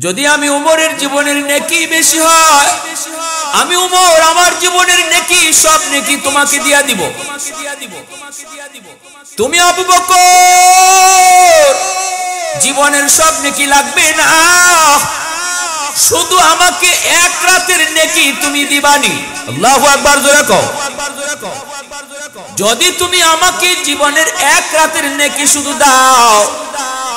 যদি আমি উমরের জীবনের নেকি বেশি হয়, আমি উমর আমার জীবনের নেকি সব নেকি তোমাকে দিয়া দিব। তুমি আবু বকর জীবনের সব নেকি লাগবে না, শুধু আমাকে এক রাতের নেকি তুমি দিবানি। আল্লাহু আকবার, জোরে কও। যদি তুমি আমাকে জীবনের এক রাতের নেকি শুধু দাও,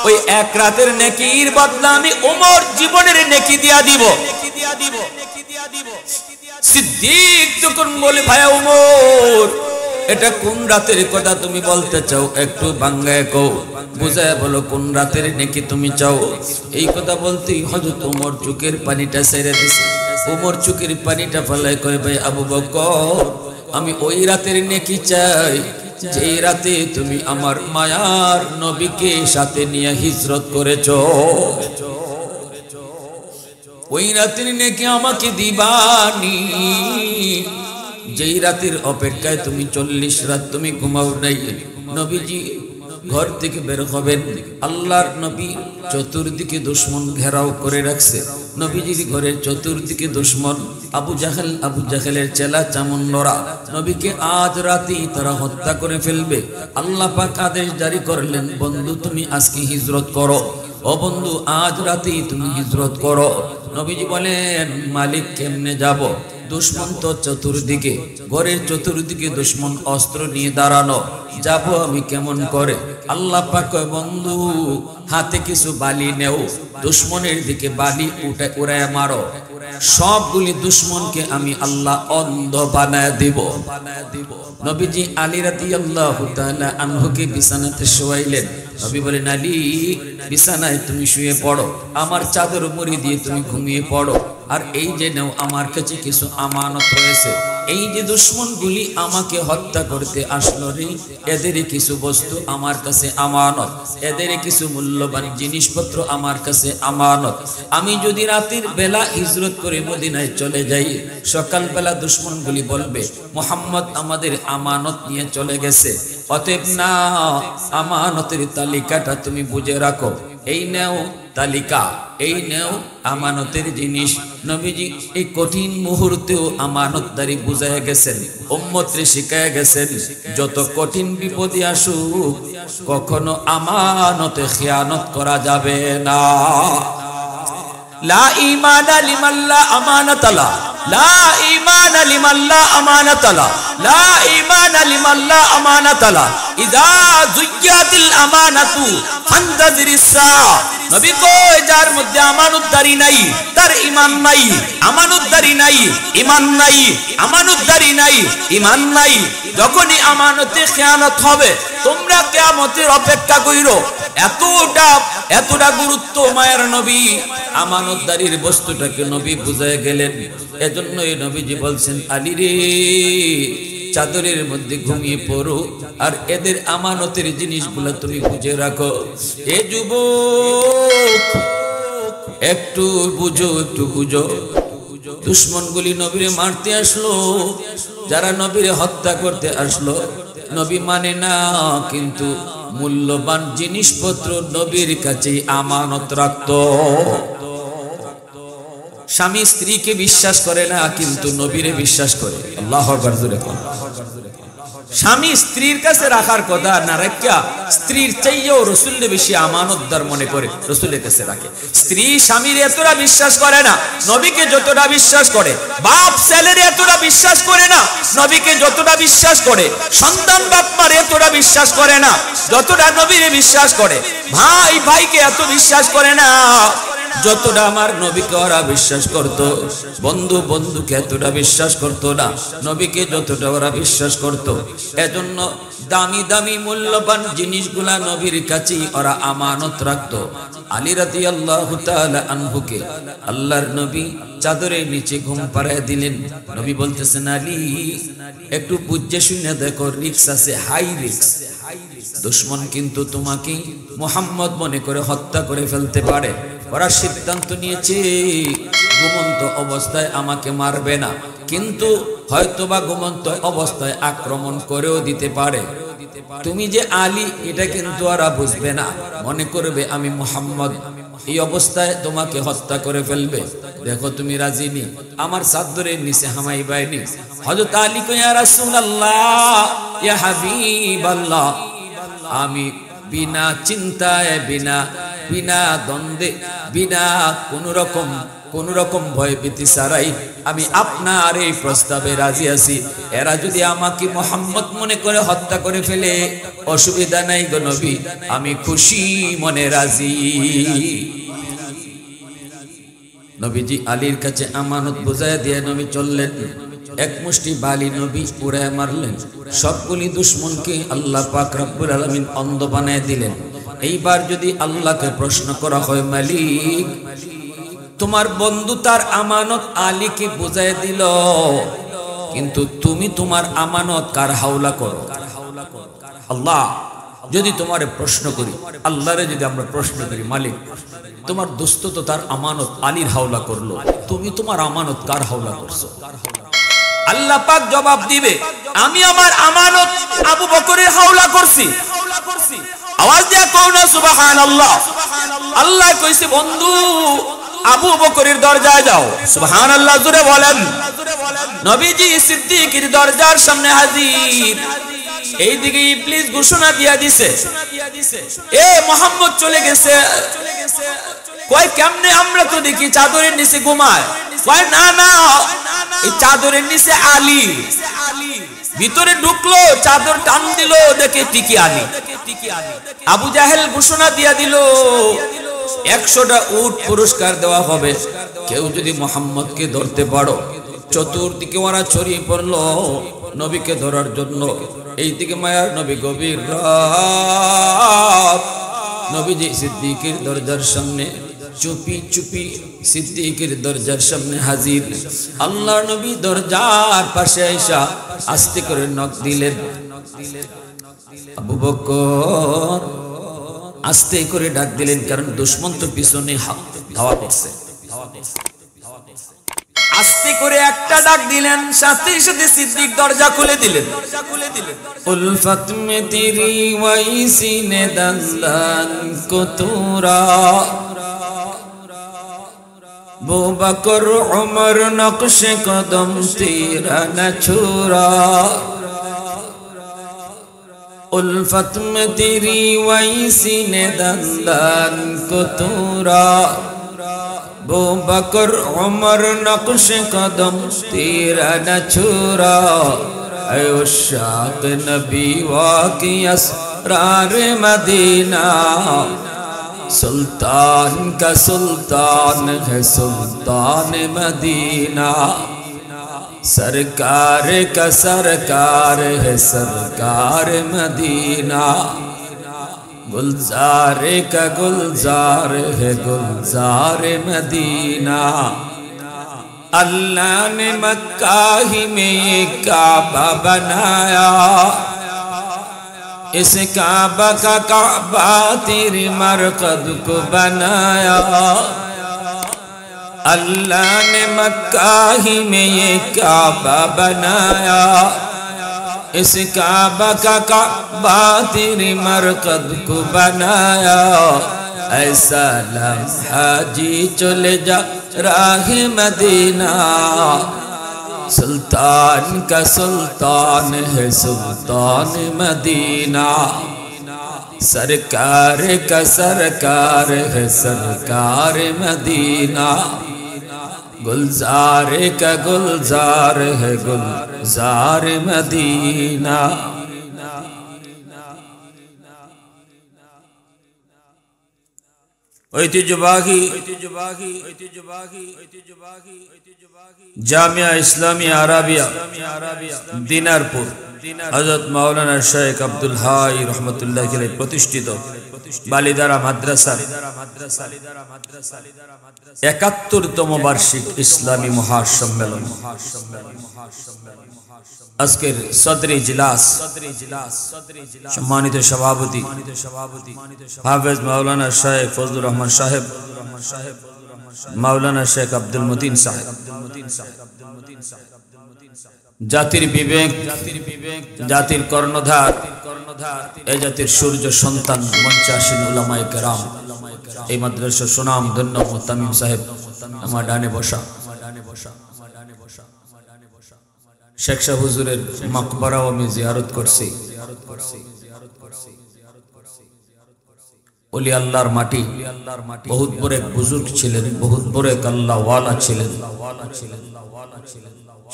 ওই এক রাতের নেকির বদলা আমি ওমর জীবনের নেকি দিয়া দিব। সিদ্দিক তখন বলে, ভাইয়া ওমর, এটা কোন রাতের কথা তুমি বলতে চাও? একটু বাংলায় কও, বুঝায় বলো কোন রাতের নেকি তুমি চাও। এই কথা বলতেই হযরত ওমর চোখের পানিটা ছেড়ে দিছে। ওমর চোখের পানিটা ফেলায় কয়, ভাই আবু বকর, আমি ওই রাতের নেকি চাই যেই রাতে তুমি আমার মায়ার নবীকে সাথে নিয়ে হিজরত করেছো। ওই রাতের নেকি আমাকে দিবানি, যেই রাতের অপেক্ষায় তুমি 40 রাত তুমি ঘুমাও নাই। নবীজি ঘর থেকে বের হবেন, আল্লাহর নবী চতুর্দিকে দুশমন ঘেরাও করে রাখছে। নবীজির ঘরের চতুর্দিকে দুশমন, আবু জাহেলের চেলা চামুন্ডরা নবীকে আজ রাতেই তারা হত্যা করে ফেলবে। আল্লাহ পাক আদেশ জারি করলেন, বন্ধু তুমি আজকে হিজরত করো। ও বন্ধু, আজ রাতেই তুমি হিজরত করো। নবীজি বলেন, মালিক কেমনে যাব? দুশমন তো চতুর্দিকে, ঘরের চতুর্দিকে দুশমন অস্ত্র নিয়ে দাঁড়ানো, যাব আমি কেমন করে? আল্লাহ পাক কয়, বন্ধু হাতে কিছু বালি নেও, দুশমনের দিকে বালি উড়ায় মারো, সবগুলি দুশমনকে আমি আল্লাহ অন্ধ বানায় দিব। নবীজি আলী রাদিয়াল্লাহু তাআলা আনহুকে বিছানাতে শোয়াইলেন। নবী বলেন, আলী বিছানায় তুমি শুয়ে পড়ো, আমার চাদর মুড়ি দিয়ে তুমি ঘুমিয়ে পড়ো। আর এই যে নাও, আমার কাছে কিছু আমানত রয়েছে। এই যে দুশমনগুলি আমাকে হত্যা করতে আসলো রে, এদের কিছু বস্তু আমার কাছে আমানত, এদের কিছু মূল্যবান জিনিসপত্র আমার কাছে আমানত। আমি যদি রাতের বেলা হিজরত করে মদিনায় চলে যাই, সকালবেলা দুশমনগুলি বলবে মুহাম্মদ আমাদের আমানত নিয়ে চলে গেছে। অতএব না, আমানতের তালিকাটা তুমি বুঝে রাখো। এই নেও তালিকা, এই নেও আমানতের জিনিস। নবীজি এই কঠিন মুহূর্তেও আমানতদারি বুঝায় গেছেন, উম্মতরে শিখায় গেছেন, যত কঠিন বিপদে আসুক কখনো আমানতে খেয়ানত করা যাবে না। লা ঈমানা লিমান লা আমানাতা লা, লা ঈমানা লিমান লা আমানাতা লা, লা ঈমানা লিমান লা আমানাতা লা, ইযা যুয়্যাতিল আমানাতু ফান্তাজিরিস সাআ। নবী কয়, যার মধ্যে আমানতদারি নাই তার ঈমান নাই, আমানতদারি নাই ঈমান নাই, আমানতদারি নাই ঈমান নাই। যখনই আমানতে খেয়ানত হবে, তোমরা কিয়ামতের অপেক্ষা কইরো। এতটা গুরুত্ব মায়ের নবী আমানতদারির বস্তুটাকে নবী বুঝায় গেলেন। এজন্য এই নবীজি বলছেন, আলী রে, চাদরের মধ্যে ঘুমিয়ে পড়ো, আর এদের আমানতের জিনিসগুলো তুমি বুঝে রাখো। এ যুবক, একটু বুঝো, একটু বুঝো। দুশমনগুলি নবীরে মারতে আসলো, যারা নবীরে হত্যা করতে আসলো, নবী মানে না, কিন্তু মূল্যবান জিনিসপত্র নবীর কাছে আমানত রাখত। স্বামী স্ত্রীকে বিশ্বাস করে না, কিন্তু নবীরে বিশ্বাস করে। আল্লাহু আকবার, জোরে কোন। স্বামী স্ত্রীর কাছে রাখার কথা না রাখিয়া স্ত্রীর চাইয়েও রাসূলের বেশি আমানতদার মনে করে রাসূলের কাছে রাখে। স্ত্রী স্বামীর এতটা বিশ্বাস করে না নবীকে যতটা বিশ্বাস করে, বাপ ছেলের এতটা বিশ্বাস করে না নবীকে যতটা বিশ্বাস করে, সন্তান বাপ মার এতটা বিশ্বাস করে না যতটা নবীরে বিশ্বাস করে, ভাই ভাইকে এত বিশ্বাস করে না যতটা আমার নবীকে ওরা বিশ্বাস করত, বন্ধু বন্ধুকে এতটা বিশ্বাস করত না নবীকে যতটা ওরা বিশ্বাস করত। এজন্য দামি দামি মূল্যবান জিনিসগুলা নবীর কাছেই ওরা আমানত রাখত। আলী রাদিয়াল্লাহু তাআলা আনহুকে আল্লাহর নবী চাদরের নিচে ঘুম পাড়ায় দিলেন। নবী বলতেছেন, আলী একটু বুঝে শুনে দেখো, রিস্ক আছে, হাই রিস্ক। দুশমন কিন্তু তোমাকে মুহাম্মদ মনে করে হত্যা করে ফেলতে পারে। ওরা সিদ্ধান্ত নিয়েছে ঘুমন্ত অবস্থায় আমাকে মারবে না, কিন্তু হয়তোবা ঘুমন্ত অবস্থায় আক্রমণ করেও দিতে পারে। তুমি যে আলী এটা কিন্তু ওরা বুঝবে না, মনে করবে আমি মুহাম্মদ। এই অবস্থায় তোমাকে হত্যা করে ফেলবে, দেখো তুমি রাজি নি, আমার চাদরের নিচে হামাই বাইনি। হযরত আলী কয় ইয়া রাসূলুল্লাহ ইয়া হাবিবাল্লাহ, আমি বিনা চিন্তায় বিনা দ্বন্দ্বে বিনা কোন রকম ভয় ভীতি ছাড়াই আমি আপনার এই প্রস্তাবে রাজি আছি। এরা যদি আমাকে মুহাম্মদ মনে করে হত্যা করে ফেলে অসুবিধা নাই গো নবী, আমি খুশি মনে রাজি। নবীজি আলীর কাছে আমানত বুঝায় দিয়ে নবী চললেন। এক মুষ্টি বালি নবী পুরায় মারলেন, সবগুলি দুশমনকে আল্লাহ পাক রব্বুল আলামিন অন্ধ বানায় দিলেন। এইবার যদি আল্লাহকে প্রশ্ন করা হয়, মালিক তোমার বন্ধু তার আমানত আলীকে বুঝায় দিল, কিন্তু তুমি তোমার আমানত কার হাওলা করো? আল্লাহ যদি তোমারে প্রশ্ন করি, আল্লাহরে যদি আমরা প্রশ্ন করি, মালিক তোমার দোস্ত তো তার আমানত আলীর হাওলা করলো, তুমি তোমার আমানত কার হাওলা করছো? আল্লাহ পাক জবাব দিবে, আমি আমার আমানত আবু বকরের হাওলা করছি। আওয়াজ দিয়া কও না সুবহানাল্লাহ। আল্লাহ কইছে বন্ধু আবু বকরের দরজায় যাও, সুবহানাল্লাহ জোরে বলেন। নবীজি সিদ্দিকের দরজার সামনে হাজির। এইদিকে ইবলিস ঘোষণা দিয়া দিছে, এ মুহাম্মদ চলে গেছে। কয় কেমনে? আমরা তো দেখি চাদরের নিচে ঘুমায়। কয় না না, এই চাদরের নিচে আলী। ভিতরে ঢুকলো, চাদর টান দিল, দেখে টিকি আলী। আবু জাহেল ঘোষণা দিয়া দিল 100টা উট পুরস্কার দেওয়া হবে কেউ যদি মুহাম্মদকে ধরতে পারো। চতুর্দিকে ওরা ছড়িয়ে পড়লো নবীকে ধরার জন্য। এইদিকে মায়ার নবী গভীর রাত, নবীজি সিদ্দিকের দরজার সামনে চুপি সিদ্দিকের দরজার সামনে হাজির। আল্লাহর নবী দরজার পাশে আইসা আস্তে করে নক দিলেন। আবু বকর আস্তে করে ডাক দিলেন, কারণ দুশমন তো পিছনে ধাওয়া করছে। আস্তে করে একটা ডাক দিলেন, সাথে সাথে সিদ্দিক দরজা খুলে দিলেন। উলফত মে তেরি ওয়াইসি নে দন্দান কো তুরা, আবু বকর উমর নকশে কদম তেরা না ছুরা। उल्फत में तेरी वैसी ने दंदान को तूरा, बो बकर उमर नक्श कदम तेरा न छुरा। ऐ उशाक नबी वाकी असरार मदीना, सुल्तान का सुल्तान है सुल्तान मदीना। सरकार का सरकार है सरकार मदीना, गुलजार का गुलजार है गुलजार मदीना। अल्लाह ने मक्का ही में ये काबा बनाया, इस काबा का काबा तेरी मरकद को बनाया। अल्लाह ने मक्का ही में ये काबा बनाया, इस काबा का काबा तेरी मरकद को बनाया। ऐसा लम्हा जी चले जा राह मदीना, सुल्तान का सुल्तान है सुल्तान मदीना। सरकार का सरकार है सरकार मदीना, गुलजार का गुलजार है गुलजार मदीना। ঐতিহ্যবাহী জামিয়া ইসলামিয়া আরাবিয়া দিনারপুর হযরত মাওলানা শেখ আব্দুল হাই রহমতুল্লাহ আলাইহি প্রতিষ্ঠিত বালিদারা মাদ্রাসার ৭১তম বার্ষিক ইসলামী মহাসম্মেলন আজকের সদর ইজলাস সম্মানিত সভাপতি হাফেজ মাওলানা শেখ ফজলুর রহমান সাহেব, মাওলানা শেখ আব্দুল মতিন সাহেব, জাতির বিবেক জাতির কর্ণধার এ জাতির সূর্য সন্তান মঞ্চে আসীন উলামায়ে কেরাম, এই মাদ্রাসার সুনাম ধন্য মুতামিম সাহেব আমার ডানে বসা, শেখ শাহ হুজুরের মাকবারাও আমি জিয়ারত করছি। ওলি আল্লাহর মাটি, বহুত বড় এক বুজুর্গ ছিলেন, বহুত বড় এক আল্লাহ ওয়ালা ছিলেন।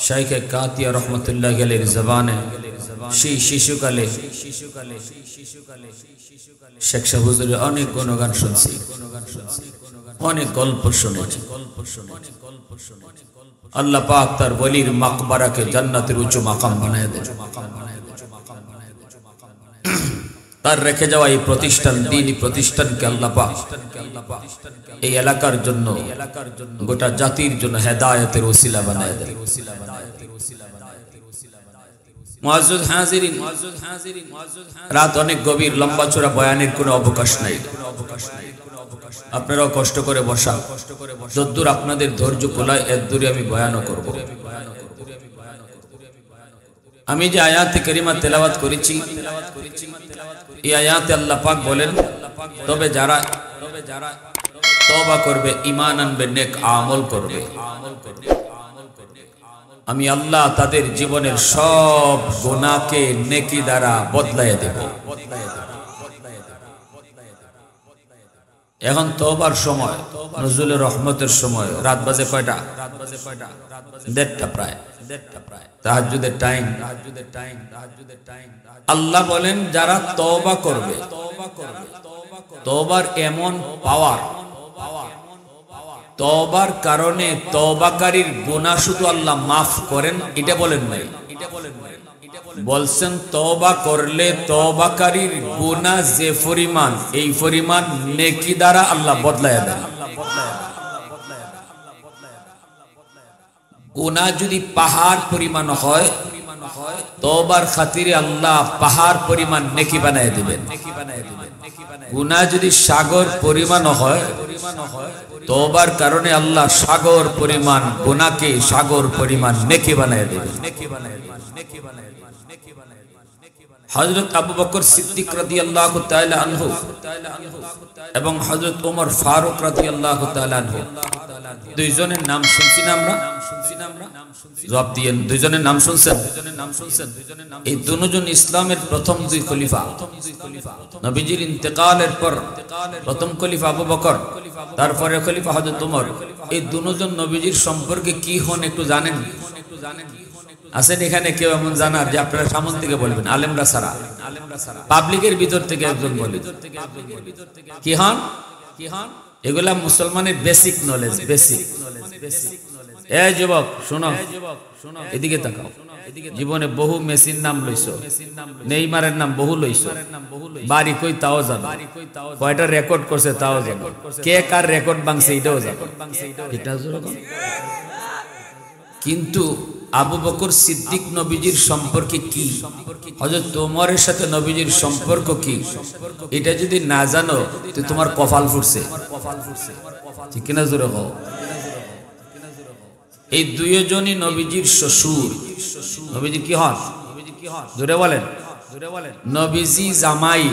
শাইখে কাতিয়া রহমতুল্লাহ আলাইহির জবানে সেই শিশুকালে শেখ শাহ হুজুরের অনেক গুণগান শুনছি, অনেক গল্প শুনেছি। আল্লাহ পাক তার ওলির মাকবারাকে জান্নাতের উঁচু মাকাম বানায় দেন। তার রেখে যাওয়া এই প্রতিষ্ঠান, দ্বীনি প্রতিষ্ঠানকে আল্লাহ পাক এই এলাকার জন্য, গোটা জাতির জন্য হেদায়েতের ওসিলা বানায় দেন। মুআজ্জিজ হাজিরিন, রাত অনেক গভীর, লম্বা চড়া বয়ানের কোনো অবকাশ নাই। আপনারাও কষ্ট করে বসা, যদ্দূর আপনাদের ধৈর্য কুলায় এদ্দূরে আমি বয়ানও করব। আমি যে আয়াতে কারিমা তেলাওয়াত করেছি, এই আয়াতে আল্লাহ পাক বলেন, তবে যারা তওবা করবে, ঈমান আনবে, নেক আমল করবে, আমি আল্লাহ তাদের জীবনের সব গুনাহকে নেকি দ্বারা বদলায় দেব। এখন তওবার সময়, নজরুলের রহমতের সময়, রাত বাজে কয়টা? 1:30 প্রায়, তাহাজ্জুদের টাইম। আল্লাহ বলেন যারা তওবা করবে, তওবার এমন পাওয়ার, তওবার কারণে তওবাকারীর গুনাহ শুধু আল্লাহ মাফ করেন, এটা বলেন নাই, বলছেন তওবা করলে তওবাকারীর গুনাহ যে পরিমাণ, এই পরিমাণ নেকি দ্বারা আল্লাহ বদলায় দেন। গুনাহ যদি পাহাড় পরিমাণ হয়, তওবার খাতিরে আল্লাহ পাহাড় পরিমাণ নেকি বানায় দিবেন। গুনাহ যদি সাগর পরিমাণ হয়, তওবার কারণে আল্লাহ সাগর পরিমাণ গুনাহকে সাগর পরিমাণ নেকি বানায় দিবেন। হযরত আবু বকর সিদ্দিক রাদিয়াল্লাহু তাআলা আনহু এবং হযরত ওমর ফারুক রাদিয়াল্লাহু তাআলা আনহু, দুইজনের নাম শুনছি না আমরা? জবাব দিয়েন, দুইজনের নাম শুনছেন? এই দুজন ইসলামের প্রথম দুই খলিফা। নবীজির ইন্তেকালের পর প্রথম খলিফা আবু বকর, তারপরে খলিফা হযরত ওমর। এই দুজন নবীজির সম্পর্কে কি হন একটু জানেন? আছেন এখানে কেউ এমন জানার যে আপনারা সামনে থেকে বলবেন? আলেমরা ছাড়া, পাবলিকের ভিতর থেকে একজন বলেন কি হন? এগুলা মুসলমানের বেসিক নলেজ, বেসিক। এই যুবক শোনো, এদিকে তাকাও। জীবনে বহু মেসির নাম লইছো, নেইমারের নাম বহু লইছো, বাড়ি কই তাও জানো, কয়টা রেকর্ড করছে তাও জানো, কে কার রেকর্ড ভাঙছে এটাও জানো। কিন্তু আবু বকর সিদ্দিক নবীজির সম্পর্কে কি, হযরত ওমরের সাথে নবীজির সম্পর্ক কি, এটা যদি না জানো তো তোমার কপাল ফুটছে, ঠিক কিনা? জোরে বলো। এই দুইজনই নবীজির শ্বশুর। নবীজি কি হন? জোরে বলেন। নবীজি জামাই,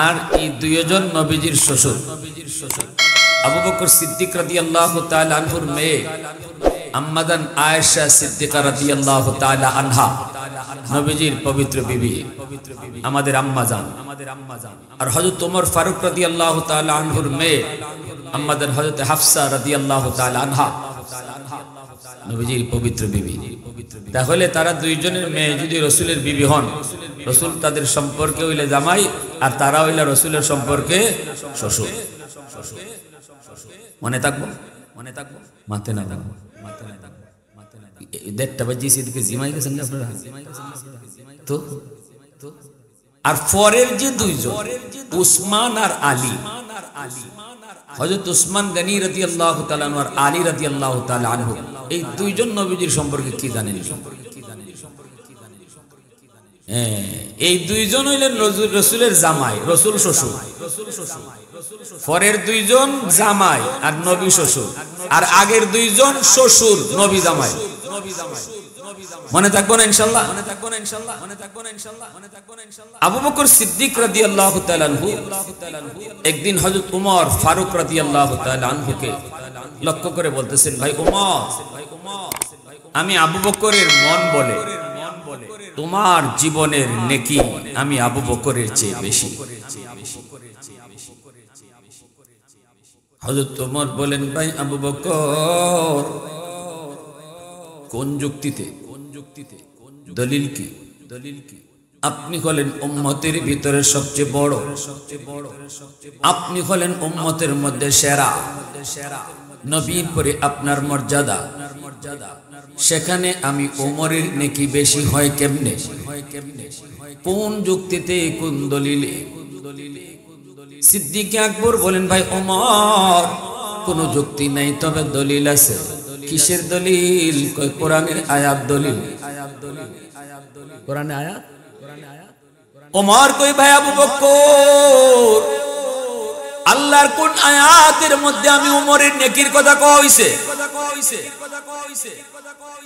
আর এই দুইজন নবীজির শ্বশুর। আবু বকর সিদ্দিক রাদিয়াল্লাহু তাআলা আনহুর মেয়ে আম্মাদান আয়েশা সিদ্দিকা রাদিয়াল্লাহু তাআলা আনহা, নবীজির পবিত্র বিবি, আমাদের আম্মা জান। আর হযরত ওমর ফারুক রাদিয়াল্লাহু তাআলা আনহুর মেয়ে আম্মাদান হযরত হাফসা রাদিয়াল্লাহু তাআলা আনহা, নবীজির পবিত্র বিবি। তাহলে তারা দুইজনের মেয়ে যদি রাসূলের বিবি হন, রাসূল তাদের সম্পর্কে হইলে জামাই, আর তারা হইলে রাসূলের সম্পর্কে শ্বশুর। মনে থাকবো, মনে থাকবো, মাতে না থাকবো। 1:30 বাজে এদিকে জিমাই গেছেন আপনারা তো। আর পরের যে দুইজন, উসমান আর আলী, হযরত উসমান গনি রাদিয়াল্লাহু তাআলা আনহু আর আলী রাদিয়াল্লাহু তাআলা আনহু, এই দুইজন নবীজির সম্পর্কে কি জানেন? এই দুইজন হইলেন রাসূলের জামাই, রাসূল শ্বশুর। পরের দুইজন জামাই আর নবী শ্বশুর, আর আগের দুইজন শ্বশুর নবী জামাই। মনে থাকবো না ইনশাআল্লাহ? আবু বকর সিদ্দিক রাদিয়াল্লাহু তাআলা আনহু একদিন হযরত উমর ফারুক রাদিয়াল্লাহু তাআলা আনহুকে লক্ষ্য করে বলতেছেন, ভাই উমর, আমি আবু বকরের মন বলে তোমার জীবনের নেকি আমি আবু বকরের চেয়ে বেশি। হযরত উমর বলেন, ভাই আবু বকর, কোন যুক্তিতে, দলিল কি? আপনি হলেন উম্মতের ভিতরে সবচেয়ে বড়, আপনি হলেন উম্মতের মধ্যে সেরা, নবীর পরে আপনার মর্যাদা, সেখানে আমি উমরের নেকি বেশি হয় কেমনে? কোন যুক্তিতে, কোন দলিলে? সিদ্দিক আকবর বলেন, ভাই ওমর, কোন যুক্তি নাই, তবে দলিল আছে। কিসের দলিল? কই কোরআনের আয়াত দলিল। কোরআনে আয়াত। ওমর কই, ভাই আবু বকর, আল্লাহর কোন আয়াতের মধ্যে আমি উমরের নেকির কথা কওয়া হইছে?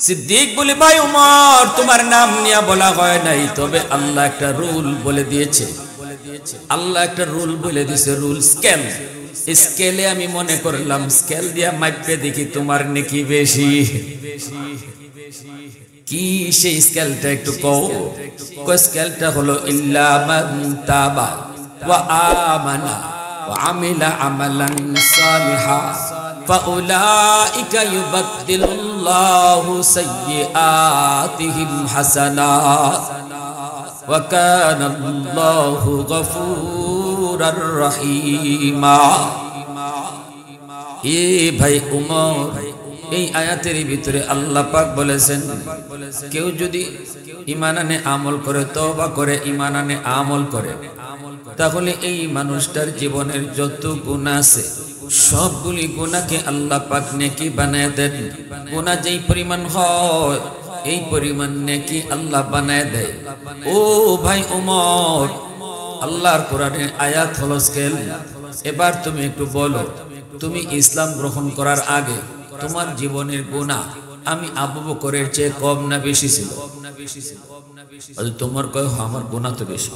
সিদ্দিক বলে, ভাই উমর, তোমার নাম নিয়ে বলা হয় নাই, তবে আল্লাহ একটা রুল বলে দিয়েছে। আল্লাহ একটা রুল বলে দিয়েছে, রুল স্কেল। স্কেলে আমি মনে করলাম স্কেল দিয়া মাপে দেখি তোমার নেকি বেশি। কি সেই স্কেলটা একটু কও? স্কেলটা হলো ইল্লা মান তাবা ওয়া আমানা ওয়া আমিলা আমালান সালিহা ফাউলাইকা ইউবাদদিলুল্লাহু সাইয়্যাতিহিম হাসানাত ওয়া কানাল্লাহু গফুরার রহিমা। এ ভাই উমর, এই আয়াতের ভিতরে আল্লাহ পাক বলেছেন, কেউ যদি ঈমান আনে, আমল করে, তওবা করে, ঈমান আনে, আমল করে, তাহলে এই মানুষটার জীবনের যত গুনাহ আছে সবগুলি গুনাহকে আল্লাহ পাক নেকি বানায় দেন। গুনাহ যেই পরিমাণ হয় এই পরিমাণ নেকি আল্লাহ বানায় দেয়। ও ভাই ওমর, আল্লাহর কোরআনের আয়াত হলো স্কেল। এবার তুমি একটু বলো, তুমি ইসলাম গ্রহণ করার আগে তোমার জীবনের গুনাহ আমি আবু বকরের চেয়ে কম না বেশি ছিল? তোমার কয়, আমার গুনাহ তো বেশি।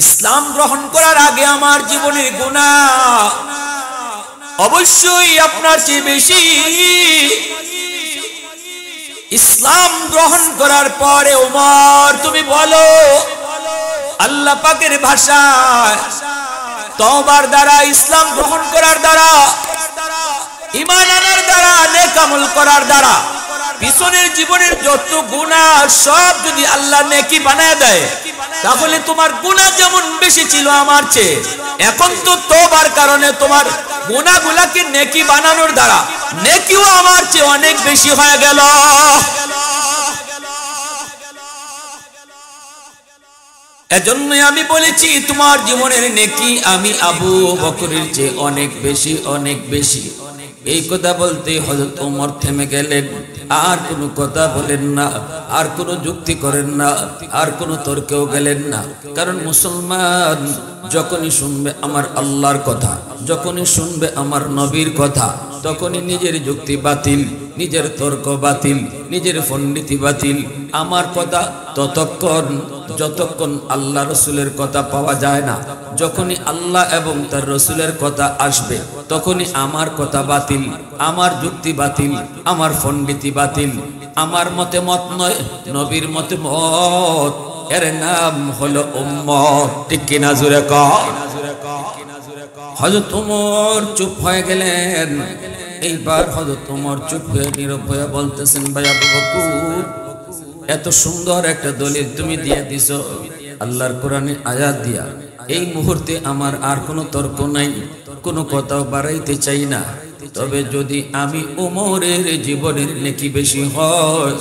ইসলাম গ্রহণ করার আগে আমার জীবনের গুনাহ অবশ্যই আপনার চেয়ে বেশি। ইসলাম গ্রহণ করার পরে ওমর তুমি বলো, আল্লাহ পাকের ভাষায় তওবার দ্বারা, ইসলাম গ্রহণ করার দ্বারা, ঈমান আনার দ্বারা, নেক আমল করার দ্বারা পিছনের জীবনের যত গুনাহ সব যদি আল্লাহ নেকি বানায় দেয়, তাহলে তোমার গুনাহ যেমন বেশি ছিল আমার চেয়ে, এখন তো তওবার কারণে তোমার গুনাহগুলোকে নেকি বানানোর দ্বারা নেকিও আমার চেয়ে অনেক বেশি হয়ে গেল। এজন্যই আমি বলেছি তোমার জীবনের নেকি আমি আবু বকরের চেয়ে অনেক বেশি, অনেক বেশি। এই কথা বলতে হযরত ওমর থেমে গেলেন, আর কোনো কথা বলেন না, আর কোনো যুক্তি করেন না, আর কোনো তর্কেও গেলেন না। কারণ মুসলমান যখনই শুনবে আমার আল্লাহর কথা, যখনই শুনবে আমার নবীর কথা, তখনই নিজের যুক্তি বাতিল, নিজের তর্ক বাতিল, নিজের পণ্ডিতি বাতিল। আমার কথা ততক্ষণ যতক্ষণ আল্লাহ রসুলের কথা পাওয়া যায় না, যখনই আল্লাহ এবং তার রসুলের কথা আসবে তখনই আমার কথা বাতিল, আমার যুক্তি বাতিল, আমার পণ্ডিতি বাতিল। আমার মতে মত নয়, নবীর মতে মত, এর নাম হলো উম্মত। ঠিক কিনা জোরে কও। হযরত ওমর চুপ হয়ে গেলেন। এইবার হযরত ওমর চুপ হয়ে নীরব হয়ে বলতেছেন, ভাই আবু বকর, এত সুন্দর একটা দলিল তুমি দিয়ে দিছো আল্লাহর কোরআনে আয়াত দিয়া, এই মুহূর্তে আমার আর কোনো তর্ক নাই, কোনো কথাও বাড়াইতে চাই না। তবে যদি আমি ওমরের জীবনের নেকি বেশি হয়,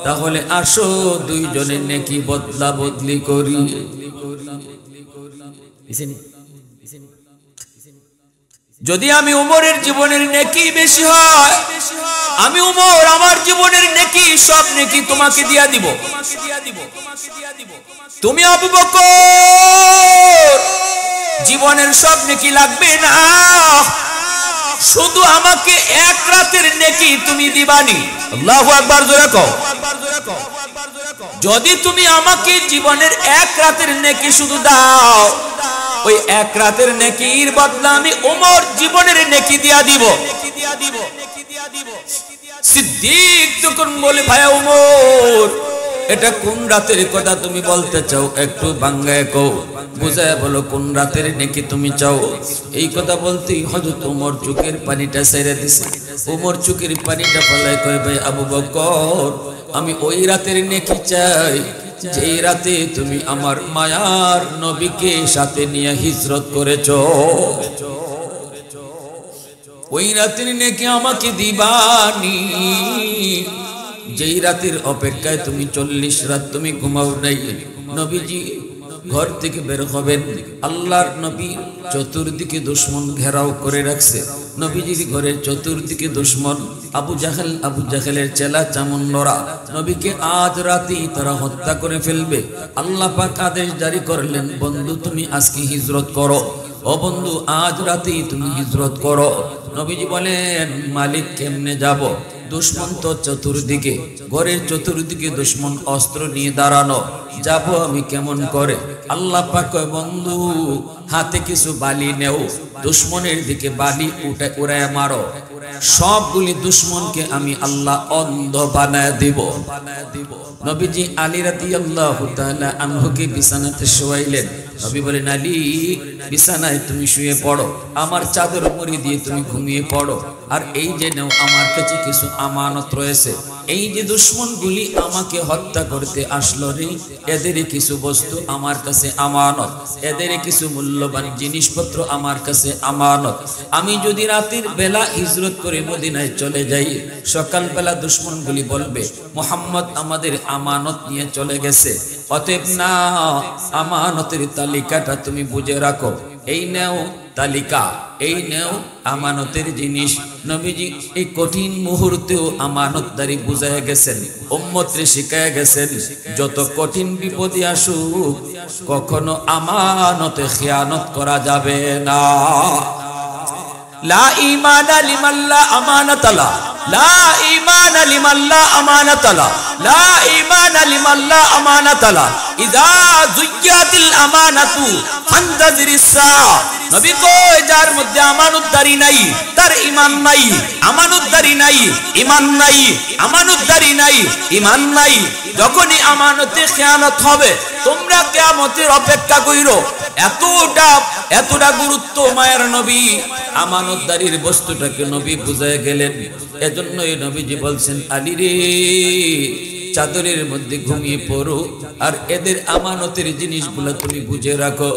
তাহলে আসো দুইজনের নেকি বদলা বদলি করি। যদি আমি উমরের জীবনের নেকি বেশি হয়, আমি উমর আমার জীবনের নেকি সব নেকি তোমাকে দিয়া দিব। তুমি আবু বকর জীবনের সব নেকি লাগবে না, শুধু আমাকে এক রাতের নেকি তুমি দিবানি। আল্লাহু আকবার, জোরে কও। যদি তুমি আমাকে জীবনের এক রাতের নেকি শুধু দাও, ওই এক রাতের নেকির বদলা আমি ওমর জীবনের নেকি দিয়া দিব। সিদ্দিক তখন বলে, ভাই ওমর, এটা কোন রাতের কথা তুমি বলতে চাও? একটু বাংলায় কও, বুঝায় বলো কোন রাতের নেকি তুমি চাও। এই কথা বলতেই হযরত ওমর চোখের পানিটা ছেড়ে দিছে। ওমর চোখের পানিটা ফেলায় কয়, ভাই আবু বকর, আমি ওই রাতের নেকি চাই যেই রাতে তুমি আমার মায়ার নবীকে সাথে নিয়ে হিজরত করেছো। ওই রাতের নেকি আমাকে দিবানি যেই রাতের অপেক্ষায় তুমি 40 রাত তুমি ঘুমাও নাই। নবীজি ঘর থেকে বের হবেন, আল্লাহর নবী চতুর্দিকে দুশমন ঘেরাও করে রাখছে। নবীজির ঘরের চতুর্দিকে দুশমন, আবু জাহেলের চেলা চামুন্ডরা নবীকে আজ রাতেই তারা হত্যা করে ফেলবে। আল্লাহ পাক আদেশ জারি করলেন, বন্ধু তুমি আজকে হিজরত করো। ও বন্ধু, আজ রাতেই তুমি হিজরত করো। নবীজি বলেন, মালিক কেমনে যাব? দুশমন তো চতুর্দিকে, ঘরের চতুর্দিকে দুশমন অস্ত্র নিয়ে দাঁড়ানো, যাব আমি কেমন করে? আল্লাহ পাক কয়, বন্ধু হাতে কিছু বালি নেও, দুশমনের দিকে বালি উড়ায় মারো, সবগুলি দুশমনকে আমি আল্লাহ অন্ধ বানায় দিব। নবীজি আলী রাদিয়াল্লাহু তাআলা আনহুকে বিছানাতে শোয়াইলেন। নবী বলেন, আলী বিছানায় তুমি শুয়ে পড়ো, আমার চাদর মুড়ি দিয়ে তুমি ঘুমিয়ে পড়ো। আর এই যে নাও, আমার কাছে কিছু আমানত রয়েছে। এই যে দুশমনগুলি আমাকে হত্যা করতে আসলো রে, এদের কিছু বস্তু আমার কাছে আমানত, এদের কিছু মূল্যবান জিনিসপত্র আমার কাছে আমানত। আমি যদি রাতের বেলা হিজরত করে মদিনায় চলে যাই, সকালবেলা দুশমনগুলি বলবে মুহাম্মদ আমাদের আমানত নিয়ে চলে গেছে। অতএব না, আমানতের তালিকাটা তুমি বুঝে রাখো। এই নাও তালিকা, এই নাও আমানতের জিনিস। নবীজি এই কঠিন মুহূর্তেও আমানতদারি বুঝায় গেছেন, উম্মতরে শিখায় গেছেন, যত কঠিন বিপদে আসুক কখনো আমানতে খিয়ানত করা যাবে না। লা ঈমানা লিমান লা আমানাতা লা, লা ঈমানা লিমান লা আমানাতা লা, লা ঈমানা লিমান লা আমানাতা লা, ইযা যুয়্যাতিল আমানাতু ফান্তাজিরিস সাআ। নবী কয়, যার মধ্যে আমানতদারি নাই তার ঈমান নাই, আমানতদারি নাই ঈমান নাই, আমানতদারি নাই ঈমান নাই। যখনই আমানতে খেয়ানত হবে, তোমরা কিয়ামতের অপেক্ষা কইরো। এতটা গুরুত্ব মায়ের নবী আমানতদারির বস্তুটাকে নবী বুঝায় গেলেন। এজন্যই নবীজি বলছেন, আলী রে, চাদরের মধ্যে ঘুমিয়ে পড়ো, আর এদের আমানতের জিনিসগুলো তুমি বুঝে রাখো।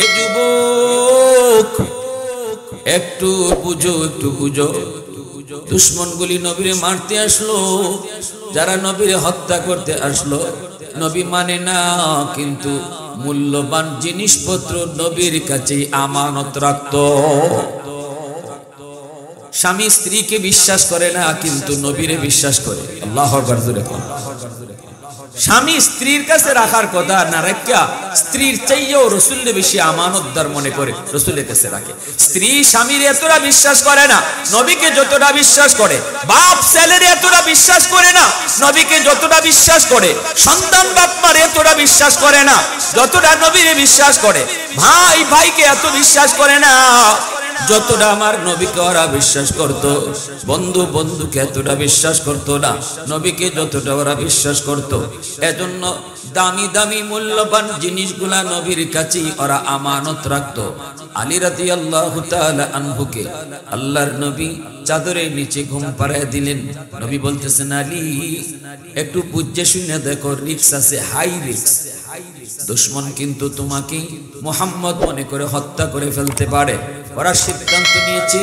এ যুবক, একটু বুঝো, একটু বুঝো। দুশমনগুলি নবীরে মারতে আসলো, যারা নবীরে হত্যা করতে আসলো, নবী মানে না, কিন্তু মূল্যবান জিনিসপত্র নবীর কাছে আমানত রাখত। স্বামী স্ত্রীকে বিশ্বাস করে না, কিন্তু নবীরে বিশ্বাস করে। আল্লাহু আকবার, জোরে বলো। স্বামী স্ত্রীর কাছে রাখার কথা না রাখিয়া স্ত্রীর চাইয়েও রাসূলকে বেশি আমানতদার মনে করে রাসূলের কাছে রাখে। স্ত্রী স্বামীর এতটা বিশ্বাস করে না নবীকে যতটা বিশ্বাস করে, বাপ ছেলের এতটা বিশ্বাস করে না নবীকে যতটা বিশ্বাস করে, সন্তান বাপ মার এতটা বিশ্বাস করে না যতটা নবীরে বিশ্বাস করে, ভাই ভাইকে এত বিশ্বাস করে না যতটা আমার নবীকে ওরা বিশ্বাস করত, বন্ধু বন্ধুকে এতটা বিশ্বাস করত না নবীকে যতটা ওরা বিশ্বাস করত। এজন্য দামি দামি মূল্যবান জিনিসগুলা নবীর কাছেই ওরা আমানত রাখত। আলী রাদিয়াল্লাহু তাআলা আনহুকে আল্লাহর নবী চাদরের নিচে ঘুম পাড়ায় দিলেন। নবী বলতেছেন, আলী একটু বুঝে শুনে দেখো, রিস্ক আছে, হাই রিস্ক। দুশমন কিন্তু তোমাকে মুহাম্মদ মনে করে হত্যা করে ফেলতে পারে। ওরা সিদ্ধান্ত নিয়েছে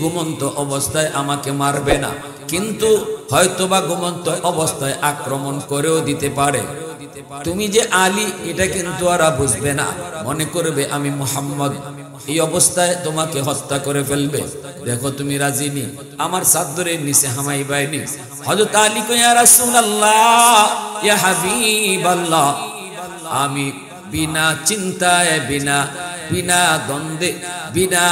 ঘুমন্ত অবস্থায় আমাকে মারবে না, কিন্তু হয়তোবা ঘুমন্ত অবস্থায় আক্রমণ করেও দিতে পারে। তুমি যে আলী এটা কিন্তু ওরা বুঝবে না, মনে করবে আমি মুহাম্মদ, এই অবস্থায় তোমাকে হত্যা করে ফেলবে। দেখো তুমি রাজি নি, আমার চাদরের নিচে হামাই বাইনি। হযরত আলী কয়, ইয়া রাসূলুল্লাহ, ইয়া হাবিবাল্লাহ, আমি বিনা চিন্তায় বিনা বিনা দ্বন্দ্বে, বিনা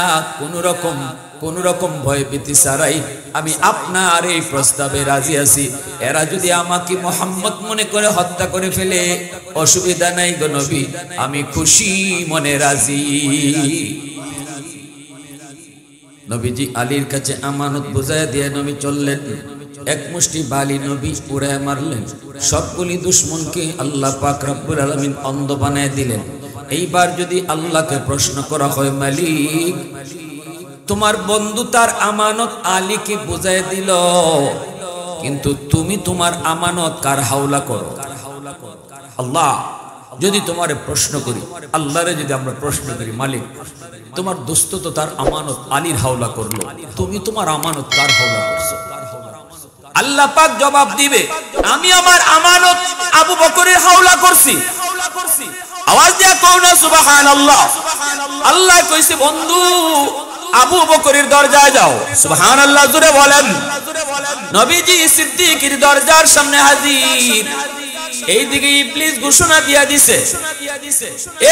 কোন রকম ভয় ভীতি ছাড়াই আমি আপনার এই প্রস্তাবে রাজি আছি। এরা যদি আমাকে মুহাম্মদ মনে করে হত্যা করে ফেলে অসুবিধা নাই গো নবী, আমি খুশি মনে রাজি। নবীজি আলীর কাছে আমানত বুঝায় দিয়ে নবী চললেন। এক মুষ্টি বালি নবী উড়ায় মারলেন। সবগুলি দুশ্মনকে আল্লাহ পাক রব্বুল আলামিন অন্ধ বানায় দিলেন। এইবার যদি আল্লাহকে প্রশ্ন করা হয়, মালিক তোমার বন্ধু তার আমানত আলীকে বুঝায় দিল, কিন্তু তুমি তোমার আমানত কার হাওলা করো? আল্লাহ যদি তোমারে প্রশ্ন করি, আল্লাহরে যদি আমরা প্রশ্ন করি, মালিক তোমার দোস্ত তো তার আমানত আলীর হাওলা করলো, তুমি তোমার আমানত কার হাওলা করছো? আল্লাহ পাক জবাব দিবে, আমি আমার আমানত আবু বকরের হাওলা করছি। আওয়াজ দিয়া কও না সুবহানাল্লাহ। আল্লাহ কইছে বন্ধু আবু বকরের দরজায় যাও। সুবহানাল্লাহ জোরে বলেন। নবীজি সিদ্দিকের দরজার সামনে হাজির। এইদিকে ইবলিস ঘোষণা দিয়া দিছে,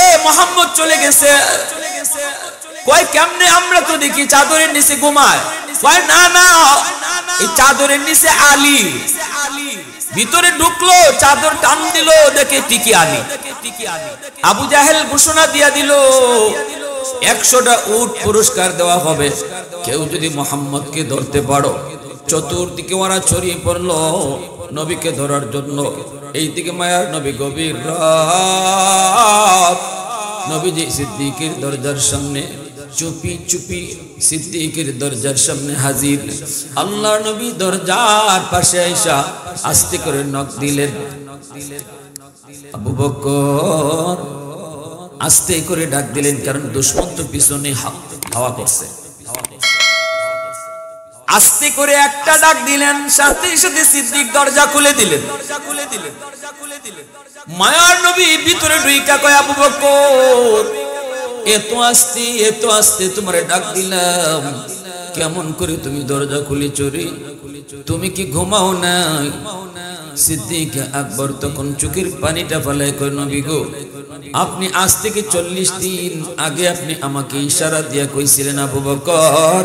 এ মুহাম্মদ চলে গেছে। কয় কেমনে? আমরা তো দেখি চাদরের নিচে ঘুমায়। কয় না না, এই চাদরের নিচে আলী। ভিতরে ঢুকলো, চাদর টান দিল, দেখে টিকি আলী। আবু জাহেল ঘোষণা দিয়া দিল 100টা উট পুরস্কার দেওয়া হবে কেউ যদি মুহাম্মদকে ধরতে পারো। চতুর্দিকে ওরা ছড়িয়ে পড়লো নবীকে ধরার জন্য। এইদিকে মায়ার নবী গভীর রাত নবীজি সিদ্দিকের দরজার সামনে চুপি চুপি সিদ্দিকের দরজার সামনে হাজির। আল্লাহ নবী দরজার পাশে আইসা আস্তে করে নক দিলেন। আবু বকর আস্তে করে ডাক দিলেন, কারণ দুশমন তো পিছনে হাওয়া করছে। আস্তে করে একটা ডাক দিলেন, সাথে সাথে সিদ্দিক দরজা খুলে দিলেন। মায়ার নবী ভিতরে ঢুইকা কয়, আবু বকর এত আস্তে তোমারে ডাক দিলাম, কেমন করে তুমি দরজা খুলে চোরে? তুমি কি ঘুমাও না? সিদ্দিক আকবর তখন চোখের পানিটা ফেলায় কয়, নবী গো আপনি আজ থেকে 40 দিন আগে আপনি আমাকে ইশারা দিয়া কইছিলেন, আবু বকর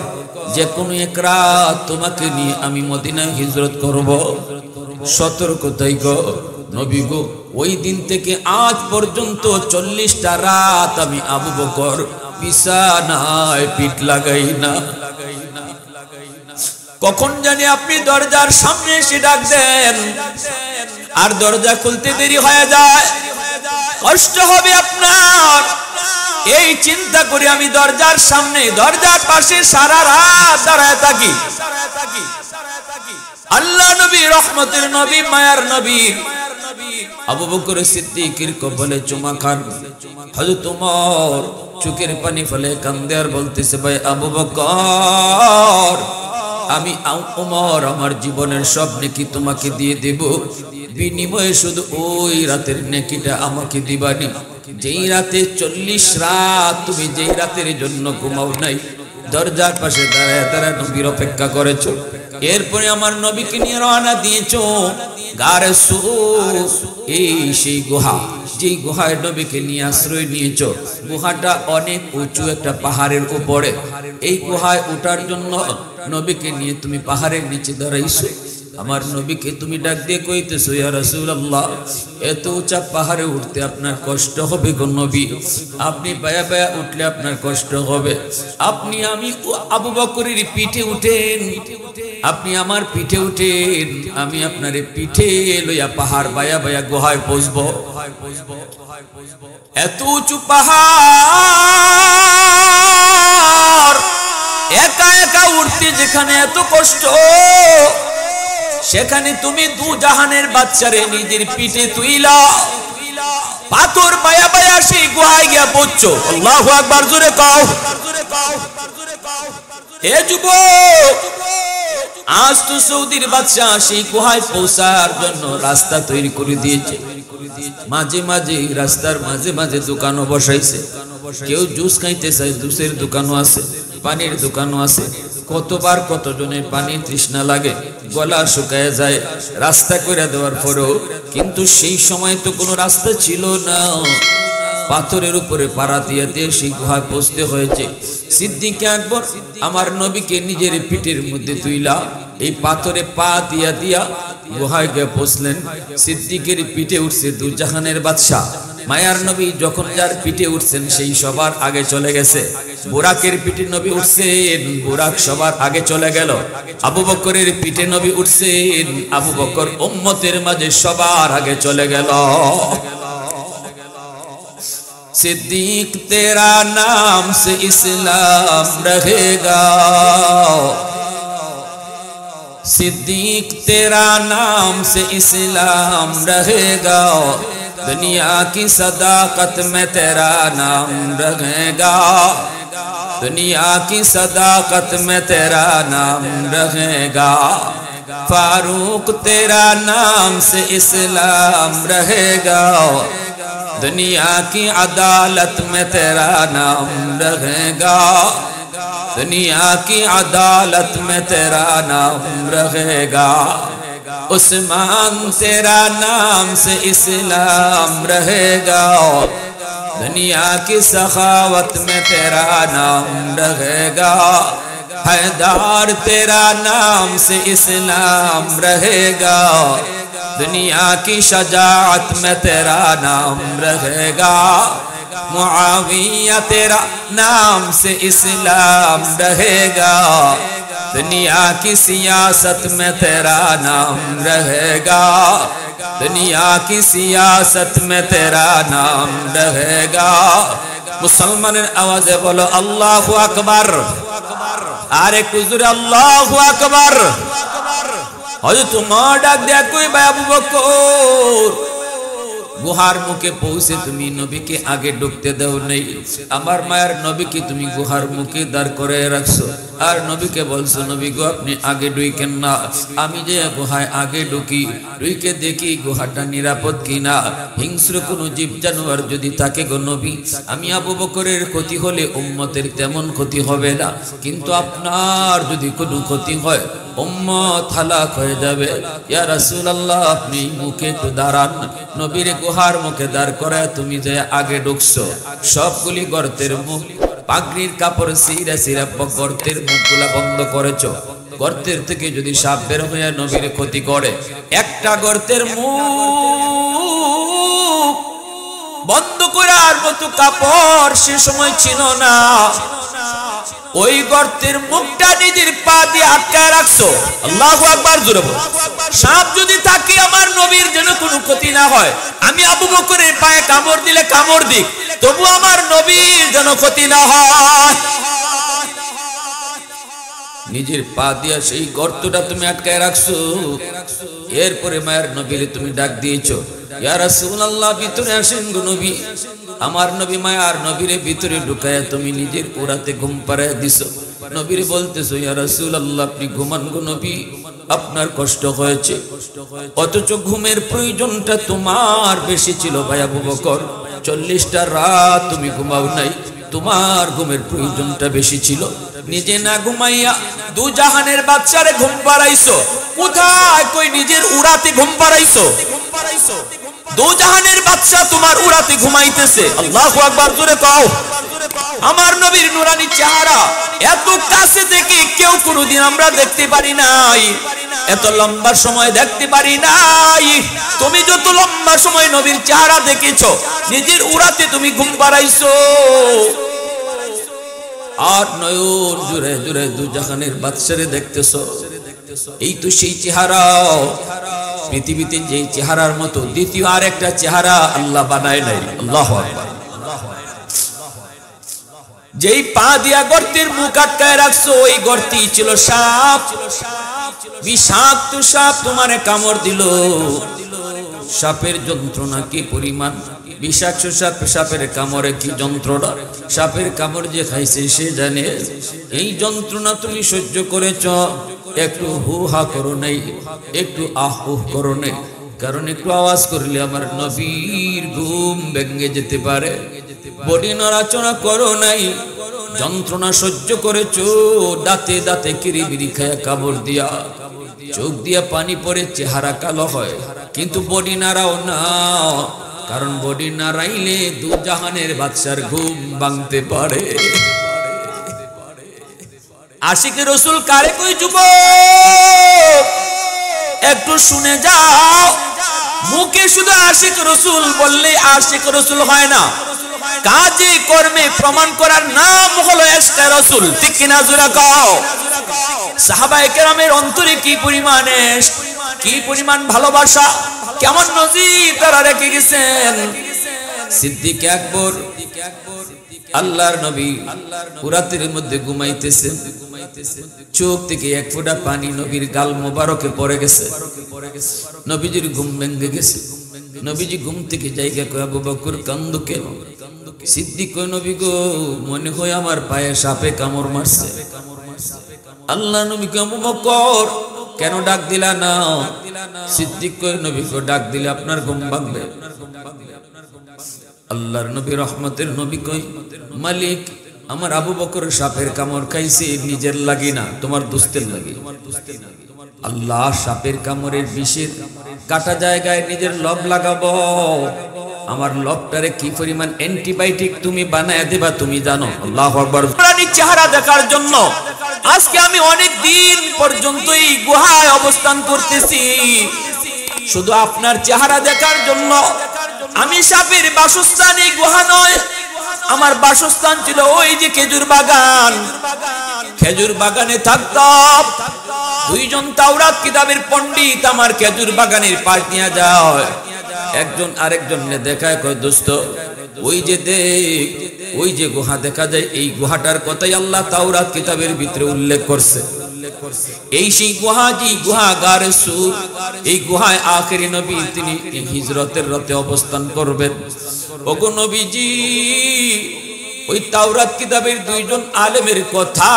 যে কোনো এক রাত তোমাকে নিয়ে আমি মদিনায় হিজরত করব, সতর্ক থাইকো। নবী গো ওই দিন থেকে আজ পর্যন্ত 40টা রাত আমি আবু বকর বিছানায় পিঠ লাগাই না। কখন জানি আপনি দরজার সামনে এসে ডাক দেন, আর দরজা খুলতে দেরি হয়ে যায়, কষ্ট হবে আপনার। এই চিন্তা করে আমি দরজার সামনে, দরজার পাশে সারা রাত দাঁড়ায় থাকি। আল্লাহ নবী, রহমতের নবী, মায়ার নবী আবু বকর সিদ্দিকের কপালে চুমা খান। হযরত ওমর চোখের পানি ফেলে কান্দে আর বলতেছে, ভাই আবু বকর আমি ওমর আমার জীবনের সব নেকি তোমাকে দিয়ে দেব, বিনিময়ে শুধু ওই রাতের নেকিটা আমাকে দিবানি যেই রাতে 40 রাত তুমি যেই রাতের জন্য ঘুমাও নাই, দরজার পাশে দাঁড়ায় দাঁড়ায় নবীর অপেক্ষা করেছো। এরপরে আমার নবীকে নিয়ে রওনা দিয়েছো গারে সুর, এই সেই গুহা, যেই গুহায় নবীকে নিয়ে আশ্রয় নিয়েছো। গুহাটা অনেক উঁচু একটা পাহাড়ের উপরে। এই গুহায় ওঠার জন্য নবীকে নিয়ে তুমি পাহাড়ের নিচে দাঁড়াইছো। আমার নবীকে তুমি ডাক দিয়ে কইতেছো, ইয়া রাসূলুল্লাহ এত উঁচা পাহাড়ে উঠতে আপনার কষ্ট হবে গো নবী, আপনি বায়া বায়া উঠলে আপনার কষ্ট হবে। আপনি আমি আবু বকরের পিঠে উঠেন, আপনি আমার পিঠে উঠেন, আমি আপনার পিঠে লইয়া পাহাড় বায়া বায়া গুহায় পৌঁছবো। এত উঁচু পাহাড় একা একা উঠতে যেখানে এত কষ্ট, সেখানে তুমি দু জাহানের বাচ্চারে নিজের পিঠে তুইলা পাথর বায়া বায়া সেই গুহায় গিয়া পড়ছো। আল্লাহু আকবার জোরে কও। হে যুবক, আজ তো সৌদির বাদশা সেই গুহায় পৌঁছার জন্য রাস্তা তৈরি করে দিয়েছে। মাঝে মাঝে রাস্তার মাঝে মাঝে দোকানও বসাইছে। কেউ জুস খাইতে চায়, জুসের দোকানও আছে, পানির দোকানও আছে। কতবার কতজনের পানি তৃষ্ণা লাগে, গলা শুকায় যায় রাস্তা করে দেওয়ার পরেও। কিন্তু সেই সময় তো কোনো রাস্তা ছিল না। পাথরের উপরে পাড়া দিয়ে দিয়ে সেই গুহায় পৌঁছতে হয়েছে। সিদ্দিক আকবর আমার নবীকে নিজের পিঠের মধ্যে তুইলা এই পাথরে পা দিয়া দিয়া গুহায় গিয়ে পৌঁছলেন। সিদ্দিকের পিঠে উঠছে দুজাহানের বাদশা। মায়ার নবী যখন যার পিঠে উঠছেন সেই সবার আগে চলে গেছে। বুরাকের পিঠে নবী উঠছেন, বুরাক সবার আগে চলে গেল। আবু বকরের পিঠে নবী উঠছেন, আবু বকর উম্মতের মাঝে সবার আগে চলে গেল। सिद्दीक तेरा नाम से इस्लाम रहेगा, सिद्दीक तेरा नाम से इस्लाम रहेगा, दुनिया की सदाकत में तेरा नाम रहेगा, दुनिया की सदाकत में तेरा नाम रहेगा, फारूक तेरा नाम से इस्लाम रहेगा, दुनिया की अदालत में तेरा नाम रहेगा, दुनिया की अदालत में तेरा नाम रहेगा, उस्मान तेरा नाम से इस्लाम रहेगा, दुनिया की सखावत में तेरा नाम रहेगा, हैदर तेरा नाम से इस्लाम रहेगा, दुनिया की शजाअत में तेरा नाम रहेगा, मुआविया तेरा नाम से इस्लाम रहेगा, दुनिया की सियासत में तेरा नाम रहेगा, दुनिया की सियासत में तेरा नाम रहेगा। मुसलमाনের आवाज़े बोलो अल्लाहु अकबर, आरे कुजुर अल्लाहु अकबर। হয়তো তোমার ডাক দেয়া কই ভাই আবু বকর, গুহার মুখে পৌঁছে তুমি নবীকে আগে ঢুকতে দাও নাই। আমার মায়ের নবীকে তুমি গুহার মুখে দাঁড় করে রাখছো, আর নবীকে বলছো নবী গো আপনি আগে ঢুকেন না। আমি যে গুহায় আগে ঢুকি, ঢুকে দেখি গুহাটা নিরাপদ কিনা, হিংস্র কোনো জীব জানোয়ার যদি থাকে গো নবী, আমি আবু বকরের ক্ষতি হলে উম্মতের তেমন ক্ষতি হবে না, কিন্তু আপনার যদি কোনো ক্ষতি হয় উম্মত হালাক হয়ে যাবে। ইয়া রাসূলুল্লাহ আপনি মুখে একটু দাঁড়ান। নবীর গুহার মুখে দাঁড় করে তুমি যে আগে ঢুকছো, সবগুলি গর্তের মুখ পাগড়ির কাপড় সিরা সিরা গর্তের মুখগুলা বন্ধ করেছো। গর্তের থেকে যদি সাপ বের হয়ে নবীর ক্ষতি করে, একটা গর্তের মুখ বন্ধ করার মতো কাপড় সে সময় ছিল না। ওই গর্তের মুখটা নিজের পা দিয়ে আটকায় রাখছো। আল্লাহু আকবার জোরে বলো। সাপ যদি থাকে আমার নবীর যেন কোনো ক্ষতি না হয়। আমি আবু বকরের পায়ে কামড় দিলে কামড় দিক, তবু আমার নবীর যেন ক্ষতি না হয়। নিজের পা দিয়া সেই গর্তটা তুমি আটকায় রাখছো। এরপরে মায়ের নবীরে তুমি ডাক দিয়েছো, ইয়া রাসূলুল্লাহ ভিতরে আসেন গো নবী। আমার নবী মায়ার নবীরে ভিতরে ঢুকায়া তুমি নিজের ওরাতে ঘুম পাড়ায় দিছো। নবীরে বলতেছো ইয়া রাসূলুল্লাহ আপনি ঘুমান গো নবী, আপনার কষ্ট হয়েছে, অথচ ঘুমের প্রয়োজনটা তোমার বেশি ছিল ভাই আবু বকর। 40টা রাত তুমি ঘুমাও নাই, তোমার ঘুমের প্রয়োজনটা বেশি ছিল। নিজে না ঘুমাইয়া দু জাহানের বাচ্চারে ঘুম পাড়াইছো। কোথায় কই নিজের উড়াতে ঘুম পাড়াইছো। দু জাহানের বাচ্চা তোমার উড়াতে ঘুমাইতেছে। আল্লাহু আকবার জোরে কও। আমার নবীর নুরানি চেহারা এত কাছে থেকে কেউ কোনোদিন আমরা দেখতে পারি নাই, এত লম্বা সময় দেখতে পারি নাই। তুমি যত লম্বা সময় নবীর চেহারা দেখেছো, নিজের উড়াতে তুমি ঘুম পাড়াইছো। আর নয়ন জুড়ে জুড়ে দু জাহানের বাদশারে দেখতেছো। এই তো সেই চেহারা, পৃথিবীতে যেই চেহারার মতো দ্বিতীয় আর একটা চেহারা আল্লাহ বানায় নাই। আল্লাহু আকবার। যেই পা দিয়া গর্তের মুখ আটকায় রাখছো, ওই গর্তেই ছিল সাপ, বিষাক্ত সাপ তোমারে কামড় দিল। সাপের যন্ত্রণা কি পরিমাণ, বিষাক্ত সাপ, সাপের কামড়ে কি যন্ত্রণা। সাপের কামড় যে খাইছে সে জানে। এই যন্ত্রণা তুমি সহ্য করেছ, একটু হু হা করো নাই, একটু আহ উহ করো নাই, কারণ একটু আওয়াজ করলে আমার নবীর ঘুম ভেঙে যেতে পারে। বডি নড়াচড়া করো নাই, যন্ত্রণা সহ্য করেছো। দাঁতে দাঁতে কিরিবিরি খায়া কামড় দিয়া, চোখ দিয়া পানি পড়ে চেহারা কালো হয়, কিন্তু বডি নাড়াও না, কারণ বডি না রাইলে দু জাহানের বাদশার ঘুম ভাঙতে পারে। আশিক রসুল কারে কই যুবক, একটু শুনে যাও। মুখে শুধু আশিক রসুল বললে আশিক রসুল হয় না, কাজে কর্মে প্রমাণ করার নাম হলো ইশকে রসুল। ঠিক কিনা জোরে কও। সাহাবায়ে কেরামের অন্তরে কি পরিমাণ ইশক, কি পরিমাণ ভালোবাসা, কেমন নজির তারা রেখে গেছেন। সিদ্দিক আকবর আল্লাহর নবী রাতের মধ্যে ঘুমাইতেছেন, চোখ থেকে এক ফোঁটা পানি নবীর গাল মোবারকে পড়ে গেছে। নবীজির ঘুম ভেঙে গেছে। নবীজি ঘুম থেকে জায়গা কয় আবু বকর কান্দো কেন? সিদ্দিক কয় নবী গো, মনে হয় আমার পায়ে সাপে কামড় মারছে। আল্লাহ নবী কয় আবু বকর কেন ডাক দিলা না? সিদ্দিক কয় নবী গো, ডাক দিলে আপনার ঘুম ভাঙবে। আল্লাহর নবী রহমতের নবী কয় মালিক, আমার আবু বকর সাপের কামড় খাইছে, নিজের লাগি না, তোমার দোস্তের লাগি। আল্লাহ সাপের কামড়ের বিষের কাটা জায়গায় নিজের লব লাগাবো। আমার লবটারে কি পরিমাণ অ্যান্টিবায়োটিক তুমি বানায় দেবা তুমি জানো। আল্লাহু আকবার। প্রাণীর চেহারা দেখার জন্য আজকে আমি অনেক দিন পর্যন্ত এই গুহায় অবস্থান করতেছি, শুধু আপনার চেহারা দেখার জন্য। আমি সাপের বাসস্থান এই গুহা নয়, আমার বাসস্থান ছিল ওই যে খেজুর বাগান। খেজুর বাগানে থাকতাম। দুইজন তাওরাত কিতাবের পণ্ডিত আমার খেজুর বাগানের পাশ নিয়ে যায়। একজন আরেকজনকে দেখায় কয় দোস্ত ওই যে দেখ, ওই যে গুহা দেখা যায়, এই গুহাটার কথাই আল্লাহ তাওরাত কিতাবের ভিতরে উল্লেখ করছে। এই সেই গুহা, যে গুহা গারে সুর, এই গুহায় আখেরি নবী তিনি হিজরতের রথে অবস্থান করবেন। ওগো নবীজি, ওই তাওরাত কিতাবের দুইজন আলেমের কথা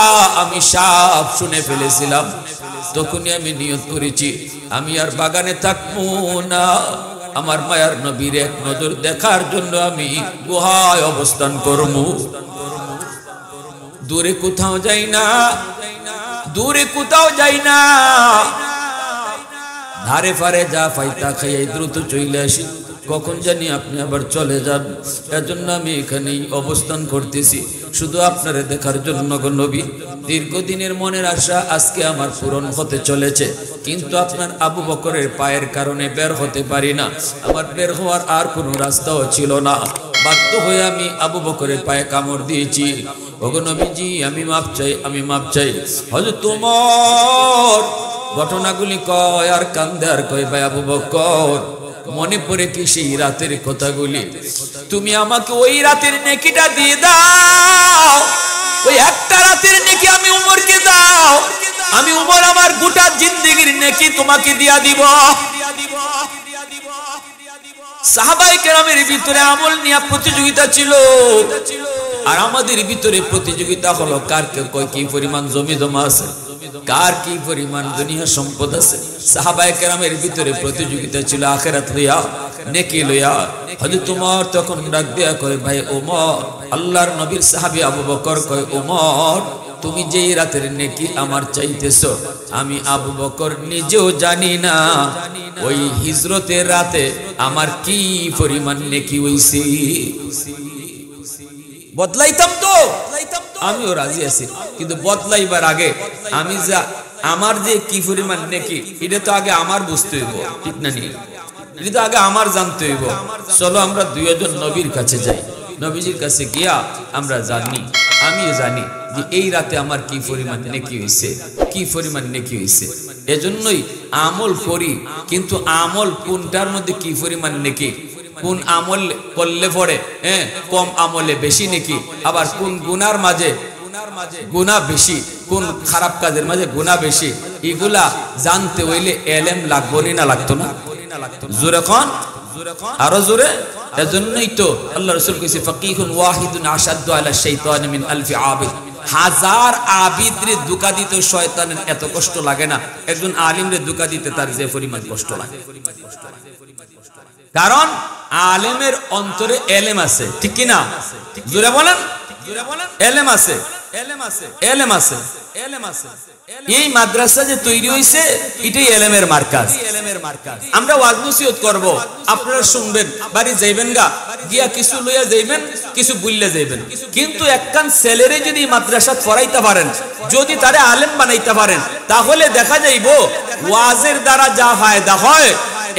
আমি সব শুনে ফেলেছিলাম। তখনই আমি নিয়ত করেছি আমি আর বাগানে থাকবো না, আমার মায়ার নবীর এক নজর দেখার জন্য আমি গুহায় অবস্থান করব। দূরে কোথাও যাই না, দূরে কোথাও যাই না, ধারে ফারে যা ফাইতা খাইয়াই দ্রুত চলে আসি। কখন জানি আপনি আবার চলে যান, এজন্য আমি এখানেই অবস্থান করতেছি শুধু আপনারে দেখার জন্য। গো নবী, দীর্ঘদিনের মনের আশা আজকে আমার পূরণ হতে চলেছে, কিন্তু আপনার আবু বকরের পায়ের কারণে বের হতে পারি না। আমার বের হওয়ার আর কোনো রাস্তাও ছিল না, বাধ্য হয়ে আমি আবু বকরের পায়ে কামড় দিয়েছি। ওগো নবীজি, আমি মাপ চাই, আমি মাপ চাই। হযরত ওমর ঘটনাগুলি কয় আর কান্দে আর কয় ভাই আবু বকর, মনে পড়ে কি সেই রাতের কথাগুলি? তুমি আমাকে ওই রাতের নেকিটা দিয়ে দাও, ওই একটা রাতের নেকি আমি উমরকে দাও, আমি উমর আমার গোটা জিন্দেগীর নেকি তোমাকে দিয়া দিব। সাহাবায়ে কেরামের ভিতরে আমল নিয়ে প্রতিযোগিতা ছিল, আর আমাদের ভিতরে প্রতিযোগিতা হলো কার কয় কি পরিমাণ জমি জমা আছে, কার কি পরিমাণ দুনিয়া সম্পদ আছে। সাহাবায়ে কেরামের ভিতরে প্রতিযোগিতা ছিল আখিরাত লইয়া, নেকি লইয়া। হযরত ওমর তখন ডাক দিয়া কয় ভাই ওমর, আল্লাহর নবীর সাহাবী আবু বকর কয় ওমর, তুমি যেই রাতের নেকি আমার চাইতেছো, আমি আবু বকর নিজেও জানি না ওই হিজরতের রাতে আমার কি পরিমাণ নেকি হইছে। বদলাইতাম তো, আমিও রাজি আছি, কিন্তু বদলাইবার আগে আমি যা আমার যে কি পরিমাণ নেকি এটা তো আগে আমার বুঝতে হইব, ঠিক না? নিয়ে এটা তো আগে আমার জানতে হইব। চলো আমরা দুইজন নবীর কাছে যাই, নবীজির কাছে গিয়া আমরা জানি, আমিও জানি যে এই রাতে আমার কি পরিমাণ নেকি হইছে, কি পরিমাণ নেকি হইছে। এজন্যই আমল করি, কিন্তু আমল কোনটার মধ্যে কি পরিমাণ নেকি, কোন আমল করলে পরে কম আমলে বেশি নেকি, আবার কোন গুনার মাঝে গুনাহ বেশি, কোন খারাপ কাজের মাঝে গুনাহ বেশি, এগুলা জানতে হইলে এলেম লাগবো না লাগতো না? জোরে কোন, আরো জোরে। এজন্যই তো আল্লাহ রাসূল কইছে ফাকিহুন ওয়াহিদুন আশাদ্দু আলা শাইতানি মিন আলফি আবিদ। হাজার আবিদরে ধোঁকা দিতে শয়তানের এত কষ্ট লাগে না, একজন আলিমরে ধোঁকা দিতে তার যে পরিমাণ কষ্ট লাগে। কারণ আলেমের অন্তরে এলেম আছে, ঠিক কি না? জোরে বলেন, এলেম আছে, এলেম আছে, এলেম আছে, এলেম আছে। এই মাদ্রাসা যে তৈরি হইছে এটাই এলেমের মার্কাজ। আমরা ওয়াজ নসিহত করব, আপনারা শুনবেন, বাড়ি যাইবেন গা, গিয়া কিছু লইয়া যাইবেন, কিছু বুইল্লা যাইবেন। কিন্তু একখান ছেলেরে যদি মাদ্রাসা পড়াইতে পারেন, যদি তারে আলেম বানাইতে পারেন, তাহলে দেখা যাইব ওয়াজের দ্বারা যা ফায়দা হয়,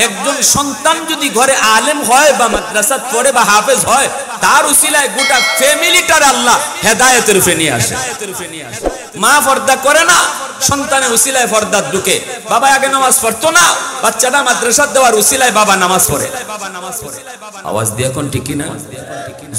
একজন সন্তান যদি ঘরে আলেম হয় বা মাদ্রাসা পড়ে বা হাফেজ হয়, তার উসিলায় গোটা ফ্যামিলিটার আল্লাহ হেদায়েতের উপরে নিয়ে আসে। মা পর্দা করে না, সন্তানের উসিলায় পর্দা ঢুকে। বাবা আগে নামাজ পড়তো না, বাচ্চাটা মাদ্রাসা দেওয়ার উসিলায় বাবা নামাজ পড়ে। আওয়াজ দিয়ে এখন ঠিকই না,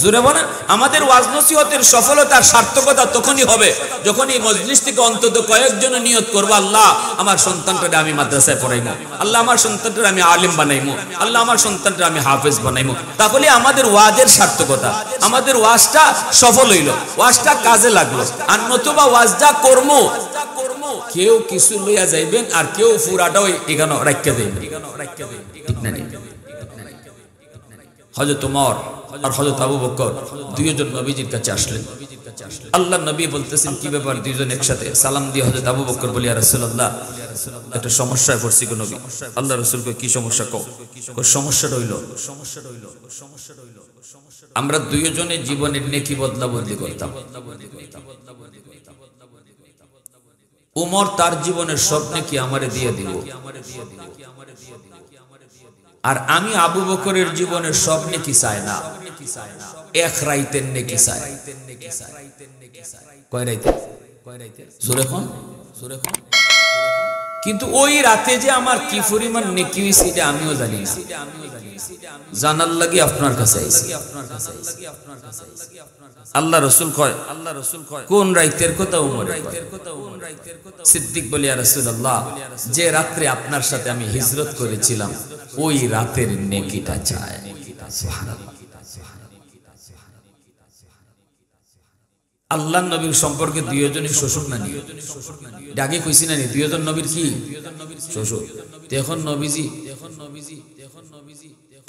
জোরে বলেন। আমাদের ওয়াজ নসিহতের সফলতার সার্থকতা তখনই হবে যখন এই মজলিস থেকে অন্তত কয়েকজন নিয়ত করবো, আল্লাহ আমার সন্তানটা আমি মাদ্রাসায় পড়াইমু, আল্লাহ আমার সন্তানটা আমি আলিম বানাইমু, আল্লাহ আমার সন্তানটা আমি হাফেজ বানাইমু। তাহলে আমাদের ওয়াজের সার্থকতা, আমাদের ওয়াজটা সফল হইল, ওয়াজটা কাজে লাগলো। আর নতুবা ওয়াজটা কর্ম, কেউ কিছু লইয়া যাইবেন আর কেউ পুরাটাও এখানে রাখিয়া দেবেন, ঠিক না? হযরত ওমর আর হযরত আবু বকর দুইজন নবীজির কাছে আসলেন। আল্লাহ নবী বলতেছেন, কি ব্যাপার দুইজন একসাথে? সালাম দিয়ে হযরত আবু বকর বলি, ইয়া রাসূলুল্লাহ, একটা সমস্যায় পড়ছি গো নবী। আল্লাহ রাসূল কই, কি সমস্যা? কও। সমস্যাটা হইল আমরা দুইজনের জীবনের নেকি বদলা বদলি করতাম। উমর তার জীবনের সব নেকি আমারে দিয়ে দিব, আর আমি আবু বকরের জীবনের সব নেকি চাই না, এক রাইতের নেকি চাই। কয় রাইতে? জোরে কোন? কিন্তু ওই রাতে যে আমার কি পরিমাণ নেকি হইছে এটা আমিও জানি না, জানার লাগি আপনার কাছে আইছি। আল্লাহ রাসূল কয়, কোন রাইতের কথা? উমর সিদ্দিক বলি, ইয়া রাসূলুল্লাহ, যে রাত্রে আপনার সাথে আমি হিজরত করেছিলাম ওই রাতের নেকিটা চায়। সুবহানাল্লাহ। আল্লাহ নবীর সম্পর্কে দুইজনই শ্বশুর না নিয়ে ডাকে কইছি না, দুইজন নবীর কি শ্বশুর। এখন নবীজি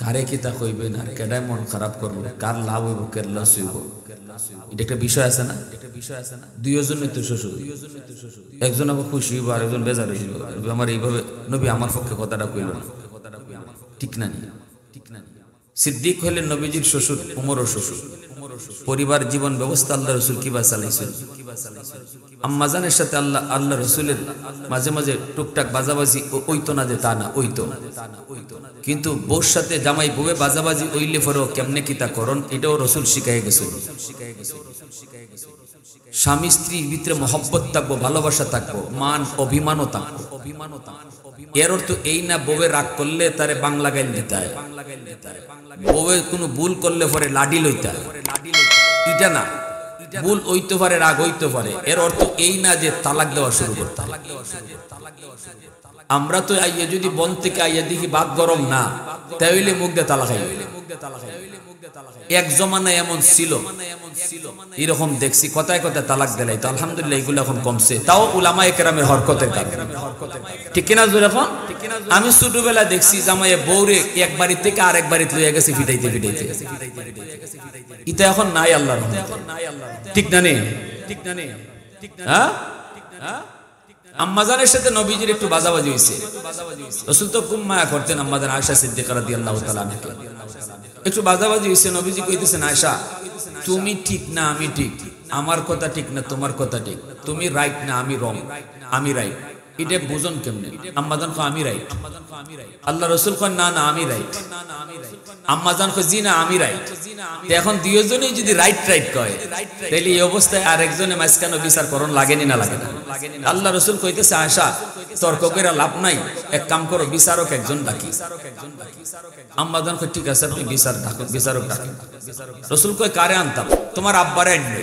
কারে কি তা কইবেন আর কেডায় মন খারাপ করবো, কার লাভ হইব, কার লস হইব, এটা একটা বিষয় আছে না? দুইজনই তো শ্বশুর, একজন আবার খুশি হইব আর একজন বেজার হইব। আমার এইভাবে নবী আমার পক্ষে কথাটা কইল না, ঠিক না? সিদ্দিক হলেন নবীজির শ্বশুর, উমরও শ্বশুর। পরিবার জীবন ব্যবস্থা আল্লাহ রাসূল কিভাবে চালাইছেন? আম্মাজানের সাথে আল্লাহ রাসূলের মাঝে মাঝে টুকটাক বাজাবাজি ওইতো না, যে তা না, ওইতো। কিন্তু বউর সাথে জামাই বউয়ে বাজাবাজি ওইলে পরেও কেমনে কিতা করন, এটাও রাসূল শিখাই গেছেন। স্বামী স্ত্রীর ভিতরে মহব্বত থাকবো, ভালোবাসা থাকবো, মান অভিমানও থাকবো। এর অর্থ এই না বউয়ে রাগ করলে তারে বাংলা গাইল দিতে হয়, বউয়ে কোনো ভুল করলে পরে লাডি লইতে হয়, এটা না। ভুল হইতে পারে, রাগ হইতে পারে, এর অর্থ এই না যে তালাক দেওয়া শুরু করতে হয়। আমরা তো আইয়া যদি বন থেকে আইয়া দেখি ভাত গরম না, তাইলে মুখ দিয়ে তালাক খাই। এক জমানায় এমন ছিল, এরকম দেখছি কথায় কথায় তালাক দিলাই। তো আলহামদুলিল্লাহ এগুলো এখন কমছে, তাও উলামায়ে কেরামের হরকতের কারণে, ঠিক কিনা? এখন আমি ছোটবেলায় দেখছি জামাইয়ে বউরে এক বাড়ি থেকে আরেক বাড়িতে লইয়া গেছে ফিটাইতে ফিটাইতে, এটা এখন নাই আল্লাহর রহমতে, ঠিক না? হ্যাঁ, আম্মাজানের সাথে নবীজির একটু বাজাবাজি হইছে। রাসূল তো খুব মায়া করতেন আম্মাজান আয়েশা সিদ্দিকা রাদিয়াল্লাহু তাআলা আনহা। একটু বাজাবাজি হইছে, নবীজি কইতেছেন, আয়েশা তুমি ঠিক না আমি ঠিক, আমার কথা ঠিক না তোমার কথা ঠিক, তুমি রাইট না আমি রং, আমি রাইট, এটা বুঝন কেমনে? আম্মাজান কয় আমি রাইট, আল্লাহ রাসূল কয় না না আমি রাইট, আম্মাজান কয় জি না আমি রাইট। এখন দুইজনেই যদি রাইট রাইট কয়, তাহলে এই অবস্থায় আরেকজনে মাঝখানে বিচার করণ লাগেনি না লাগে না? আল্লাহ রাসূল কইতেছে, আয়েশা তর্ক করে লাভ নাই, এক কাম করো, বিচারক একজন ডাকি। আম্মাজান কয় ঠিক আছে, আপনি বিচারক ডাকেন। রাসূল কয় কারে আনতাম? তোমার আব্বারে আনবে।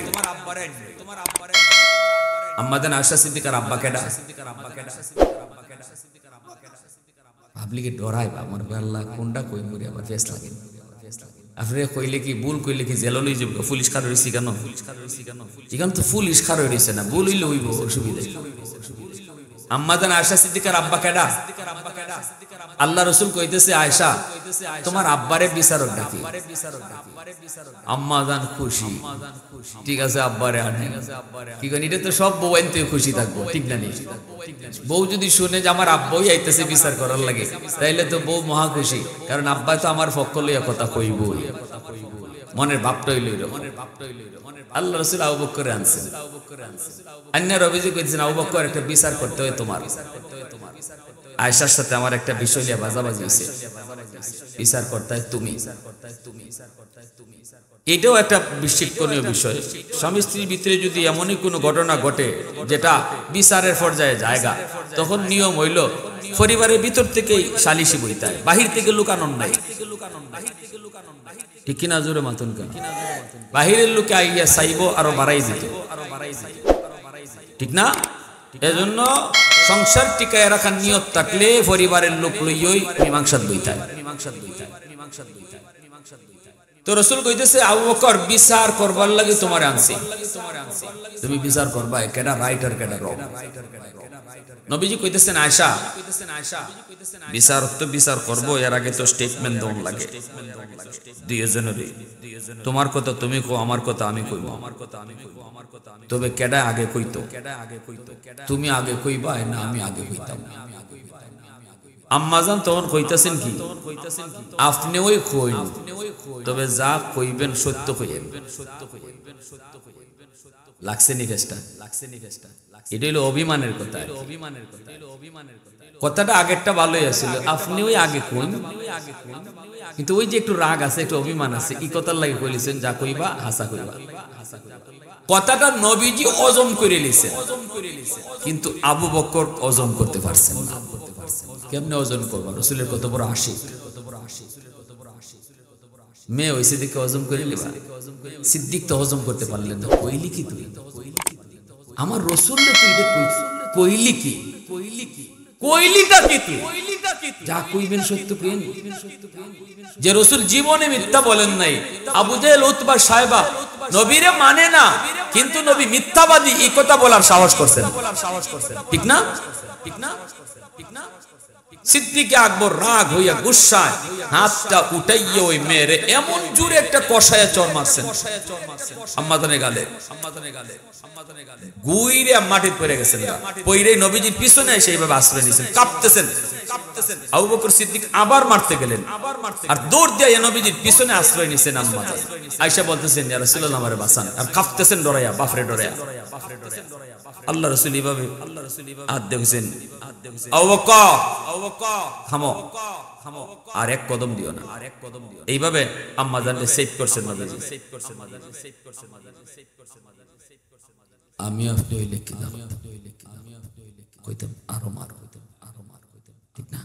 আম্মাজান আয়েশা সিদ্দিকার আব্বা কেডা? ভাবলি কি ডরাই বা আমার আল্লাহ কোনটা কই মরি আমার ফেস লাগে। আপনি কইলে কি ভুল কইলে কি জেল লই যাব? পুলিশ খার হইছি কেন? এখান তো পুলিশ খার হইছে না, ভুল হইলে হইব, অসুবিধা। আম্মাজান আয়েশা সিদ্দিকার আব্বা কেডা? আল্লাহ রাসূল কইতেছে আয়েশা তোমার আব্বারে বিচারক ডাকি। আম্মা জান খুশি, ঠিক আছে আব্বারে আনে। কি করেন, এটা তো সব বউ আনতে খুশি থাকবো, ঠিক না? বউ যদি শুনে যে আমার আব্বাই আইতেছে বিচার করার লাগে, তাইলে তো বউ মহা খুশি, কারণ আব্বা তো আমার পক্ষ লইয়া কথা কইবই, মনের ভাবটা হইল। আল্লাহ রাসূল আবু বকর আনছেন, আন্নার অভিযোগ করেছেন আবু বকর একটা বিচার করতে হয় তোমার। আয়েশার সাথে আমার একটা বিষয় নিয়ে বাজাবাজি হয়েছে, বিচার করতে হয় তুমি। এটাও একটা বিশিক্ষণীয় বিষয়। স্বামী স্ত্রীর ভিতরে যদি এমনই কোনো ঘটনা ঘটে যেটা বিচারের পর্যায়ে জায়গা, তখন নিয়ম হইল পরিবারের ভিতর থেকেই সালিশি বইতে হয়, বাহির থেকে লুকানোর নাই। ঠিক কিনা? জোরে মাতুন কেন? বাহিরের লোকে আইয়া চাইব আরো বাড়াই দিত, ঠিক না? এজন্য সংসার টিকায় রাখার নিয়ত থাকলে পরিবারের লোক লইয়ই মীমাংসা বইতে হয়। তো রাসূল কইতেছে আবু বকর বিচার করবার লাগি তোমার আনছি, তুমি বিচার করবা কেডা রাইট আর কেডা রং। নবীজি কইতেছেন আয়েশা বিচার তো বিচার করব, এর আগে তো স্টেটমেন্ট দেওয়ার লাগে দুইজনেরই। তোমার কথা তুমি কো, আমার কথা আমি কইব। তবে কেডা আগে কইতো? তুমি আগে কইবা না আমি আগে কইতাম? আম্মাজান তখন কইতাছেন কি, আপনি ওই কইন, তবে যা কইবেন সত্য কইবেন। লাগছে নি ফেস্টা? এটা হলো অভিমানের কথা। কথাটা আগেরটা ভালোই আছিল, আপনি ওই আগে কইন, কিন্তু ওই যে একটু রাগ আছে, একটু অভিমান আছে, এই কথার লাগে কইলেছেন যা কইবা হাসা কইবা। কথাটা নবীজি ওজন করে লিছেন, কিন্তু আবু বকর ওজন করতে পারছেন না। কেমনে ওজন করবা? রাসূলের কত বড় আশিক, মেয়ে হইছে দেখে ওজন করে লিবা। সিদ্দিক তো হজম করতে পারলেন না, কইলি কি তুই আমার রাসূল রে, তুই এটা কইলি কি? কইলিটা কি তুই? যা কইবেন সত্য কইন। যে রাসূল জীবনে মিথ্যা বলেন নাই। আবু জেহেল, উতবা, সায়বা নবীরে মানে না, কিন্তু নবী মিথ্যাবাদী এই কথা বলার সাহস করছেন, ঠিক না? সিদ্দিক আকবর রাগ হইয়া গুসায় হাতটা উঠাইয়া ওই মেরে এমন জোরে একটা কষায়া চর মারছেন আম্মাজানের গালে, গুইরে মাটিতে পড়ে গেছেন। পইরে নবীজির পিছনে এসে এইভাবে আশ্রয় নিয়েছেন, কাঁপতেছেন। আবু বকর সিদ্দিক আবার মারতে গেলেন, আর দৌড় দিয়ে নবীজির পিছনে আশ্রয় নিয়েছেন আম্মাজান। আয়েশা বলতেছেন ইয়া রাসূলুল্লাহ আমারে বাঁচান, আর কাঁপতেছেন ডরাইয়া, বাফরে ডরাইয়া। আল্লাহ রাসূল এইভাবে হাত দেখছেন, আবু বকর থামো, আর এক কদম দিও না। এইভাবে আম্মাজানকে সেভ করছেন নবীজি। আমি আপনি হইলে কি দাম কইতাম, আরো মার কইতাম, ঠিক না?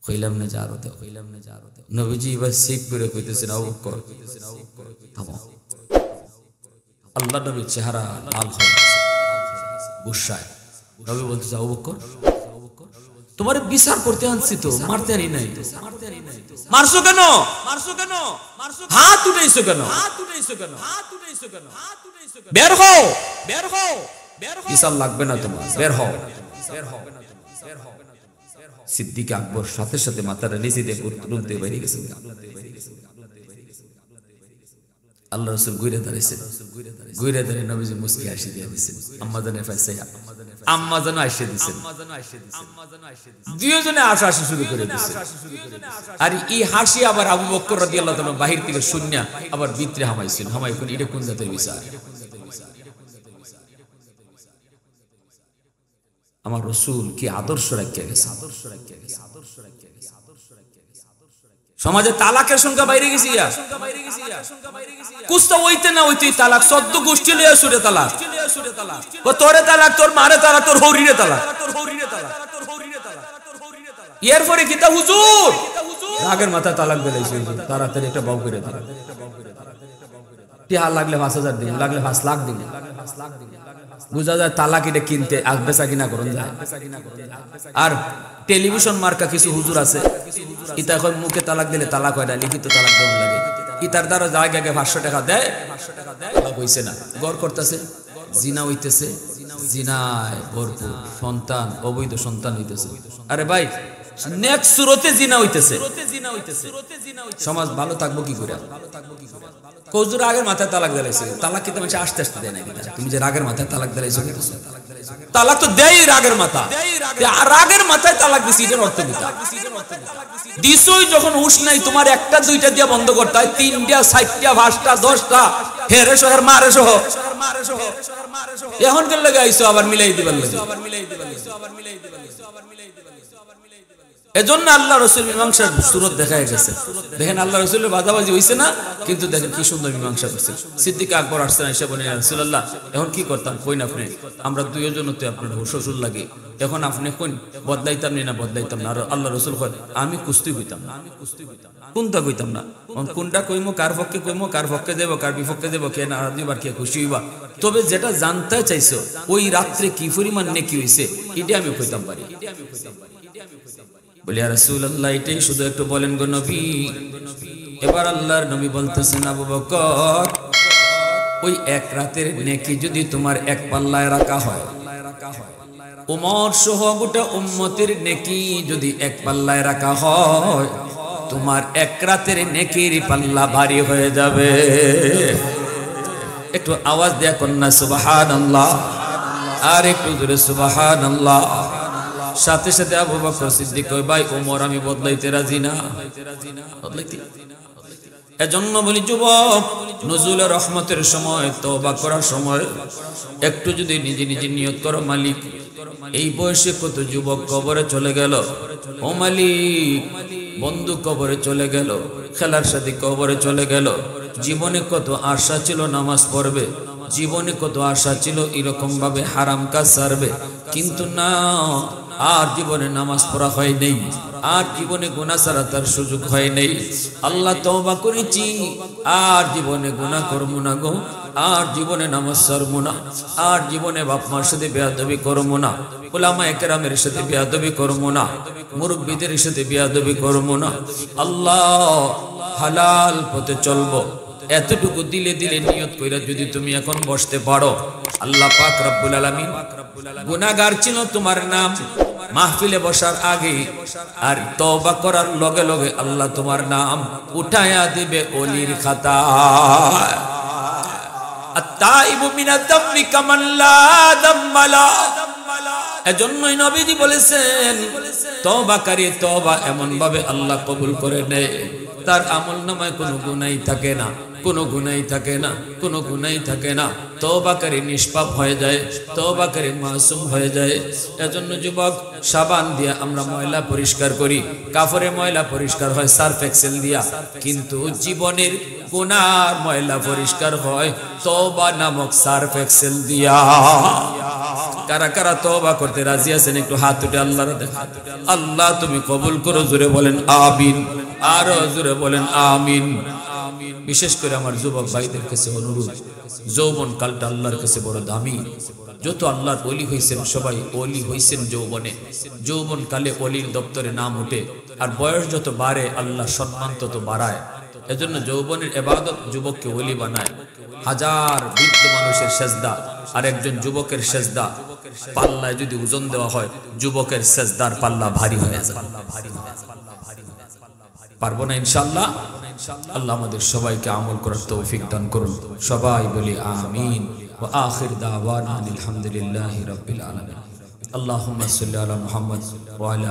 কইলাম না যা আরো, নবীজি এবার সেভ করে কইতেছেন আবু বকর থামো। আল্লাহ নবীর চেহারা লাল হয়ে গেছে গুসায়। নবী বলতেছে আবু বকর তোমার বিচার করতে আনছি, তো মারতে আনি নাই। মারছো কেন? হাত উঠাইছো কেন? বের হও, বিচার লাগবে না তোমার, বের হও। সিদ্দিক আকবর সাথে সাথে মাথাটা নিচে দিয়ে রুমতে বের হয়ে গেছেন। আল্লাহ রাসূল ঘুরে দাঁড়িয়ে নবীজি মুস্কি হাসি দিয়ে দিয়েছেন। আম্মাজানের পাশে আম্মাজান আইসে দিয়েছেন, দুইজনে হাসি শুরু করে দিয়েছে। আর এই হাসি আবার আবু বকর রাদিয়াল্লাহু তাআলা বাহির থেকে শুনিয়া আবার ভিতরে হামাইছেন। কোন এটা কোন জাতের বিচার? আমার রাসূল কি আদর্শ রাখিয়া গেছে। সমাজে তালাকের সংখ্যা বাইরে গেছে, কুস্তা হইতে না হইতে তালাক, 14 গোষ্ঠী লইয়া সুরে তালাক, তোরে তালাক, তোর মারে তালাক, তোর হরিরে তালাক। এরপরে কিতা হুজুর রাগের মাথা তালাক বেলাইছে, তাড়াতাড়ি একটা বাউ করে তালাক। টিহা লাগলে 5000 দিন, লাগলে 5 লাখ দিন। বুঝা যায় তালাক এটা কিনতে বেচা কিনা করুন যায়। আর টেলিভিশন মার্কা কিছু হুজুর আছে, ইতা এখন মুখে তালাক দিলে তালাক হয় না, লিখিত তালাক দেওয়া লাগে। ইতার দ্বারা জায়গাকে 500 টাকা দেয়, হইছে না, গড় করতেছে, জিনা হইতেছে, জিনায় ভরপুর সন্তান, অবৈধ সন্তান হইতেছে। আরে ভাই নেক্সট সুরতে জিনা হইতেছে, সমাজ ভালো থাকবো কি করে? কৌজুর আগের মাথায় তালাক দিলাইছে, তালাক কিন্তু মানুষ আস্তে আস্তে দেয় না। তুমি যে রাগের মাথায় তালাক দিলাইছো, তালাক তো দেয় রাগের মাথা, রাগের মাথায় তালাক দিছি, এটার অর্থ কি? দিছই যখন হুশ নাই তোমার, একটা দুইটা দিয়া বন্ধ করতে হয়, 3টা 4টা 5টা 10টা হেরে শহর মারে সহ এখন কেন লাগে আইছো আবার মিলাই দিবার লাগে। এজন্য আল্লাহ রাসূল মীমাংসার সুরত দেখায় গেছে। দেখেন আল্লাহ রাসূলের বাদাবাজি হইছে না, কিন্তু দেখেন কি সুন্দর মীমাংসা করছে। সিদ্দিক আকবর আসছেন, এসে বলেন ইয়া রাসূলুল্লাহ এখন কি করতাম? কইন আপনি, আমরা দুইজনতে আপনার শ্বশুর লাগে, এখন আপনি কইন বদলাইতাম না বদলাইতাম না? আর আল্লাহ রাসূল কয় আমি কুস্তি হইতাম না, কোনটা কইতাম না, কোনটা কইমো, কার পক্ষে কইমো, কার পক্ষে দেব, কার বিপক্ষে দেব, কে না দিবার, কে খুশি হইবা। তবে যেটা জানতে চাইছো ওই রাত্রে কি পরিমাণ নেকি হইছে, এটা আমি কইতাম পারি। বলি ইয়া রাসূলুল্লাহ এটাই শুধু একটু বলেন গো নবী। এবার আল্লাহর নবী বলতেছেন আবু বকর, ওই এক রাতের নেকি যদি তোমার এক পাল্লায় রাখা হয়, উমর সহ গোটা উম্মতের নেকি যদি এক পাল্লায় রাখা হয়, তোমার এক রাতের নেকির পাল্লা ভারী হয়ে যাবে। একটু আওয়াজ দেয়া কন্যা সুবহানাল্লাহ, আর একটু জোরে সুবহানাল্লাহ। সাথে সাথে আবু বকর সিদ্দিক কয় ভাই ওমর আমি বদলাইতে রাজি না, বদলাইতে। এজন্য বলি যুবক, নজুলের রহমতের সময়, তওবা করার সময় একটু যদি নিজে নিজে নিয়ত করো, মালিক এই বয়সে কত যুবক কবরে চলে গেল, ও মালিক বন্ধু কবরে চলে গেল, খেলার সাথে কবরে চলে গেল, জীবনে কত আশা ছিল নামাজ পড়বে, জীবনে কত আশা ছিল এরকম ভাবে হারাম কাজ ছাড়বে, কিন্তু না, আর জীবনে নামাজ পড়া হয় নাই, আর জীবনে গুনাহ ছাড়া তার সুযোগ হয় নাই। আল্লাহ তওবা করেছি, আর জীবনে গুনাহ করব না গো, আর জীবনে নামাজ ছাড়ব না, আর জীবনে বাপ মার সাথে বেয়াদবি করব না, উলামায়ে কেরামের সাথে বেয়াদবি করব না, মুরব্বিদের সাথে বেয়াদবি করব না, আল্লাহ হালাল পথে চলবো। এতটুকু দিলে দিলে নিয়ত কইরা যদি তুমি এখন বসতে পারো, আল্লাহ পাক রব্বুল আলামিন গুনাহগার ছিল তোমার নাম মাহফিলে বসার আগে, আর তওবা করার লগে লগে আল্লাহ তোমার নাম উঠায়া দিবে ওলির খাতায়। আত-তাইবু মিনাদ দাম্মি কামান লা দাম্মা লা। এজন্যই নবীজি বলেছেন তওবাকারী তওবা এমন ভাবে আল্লাহ কবুল করে নেয়, তার আমলনামায় কোনো গুনাহ থাকে না, কোনো গুনাহ থাকে না, কোনো গুনাহ থাকে না। তওবাকারী নিষ্পাপ হয়ে যায়, তওবাকারী মাসুম হয়ে যায়। এজন্য যুবক, সাবান দিয়া আমরা ময়লা পরিষ্কার করি, কাপড়ে ময়লা পরিষ্কার হয় সার্ফ এক্সেল দিয়া, কিন্তু জীবনের গুনার ময়লা পরিষ্কার হয় তওবা নামক সার্ফ এক্সেল দিয়া। কারা কারা তওবা করতে রাজি আছেন একটু হাত উঠে আল্লাহর দেখা। আল্লাহ তুমি কবুল করো, জোরে বলেন আমিন, আরো জোরে বলেন আমিন। বিশেষ করে আমার যুবক ভাইদের কাছে অনুরোধ, যৌবন কালটা আল্লাহর কাছে বড় দামি। যত আল্লাহর ওলি হয়েছেন সবাই ওলি হয়েছেন যৌবনে, যৌবন কালে ওলির দপ্তরে নাম ওঠে, আর বয়স যত বাড়ে আল্লাহ সম্মান তত বাড়ায়। এজন্য যৌবনের ইবাদত যুবককে ওলি বানায়। হাজার বৃদ্ধ মানুষের সেজদা আর একজন যুবকের সেজদা পাল্লায় যদি ওজন দেওয়া হয়, যুবকের সেজদার পাল্লা ভারী হয়ে যায়। পারবো না ইনশাআল্লাহ। আল্লাহ আমাদের সবাইকে আমল করার তৌফিক দান করুন। সবাই বলি আমিন। ওয়া আখির দাওয়ানা আলহামদুলিল্লাহি রাব্বিল আলামিন। আল্লাহুম্মা সাল্লি আলা মুহাম্মদ ওয়া আলা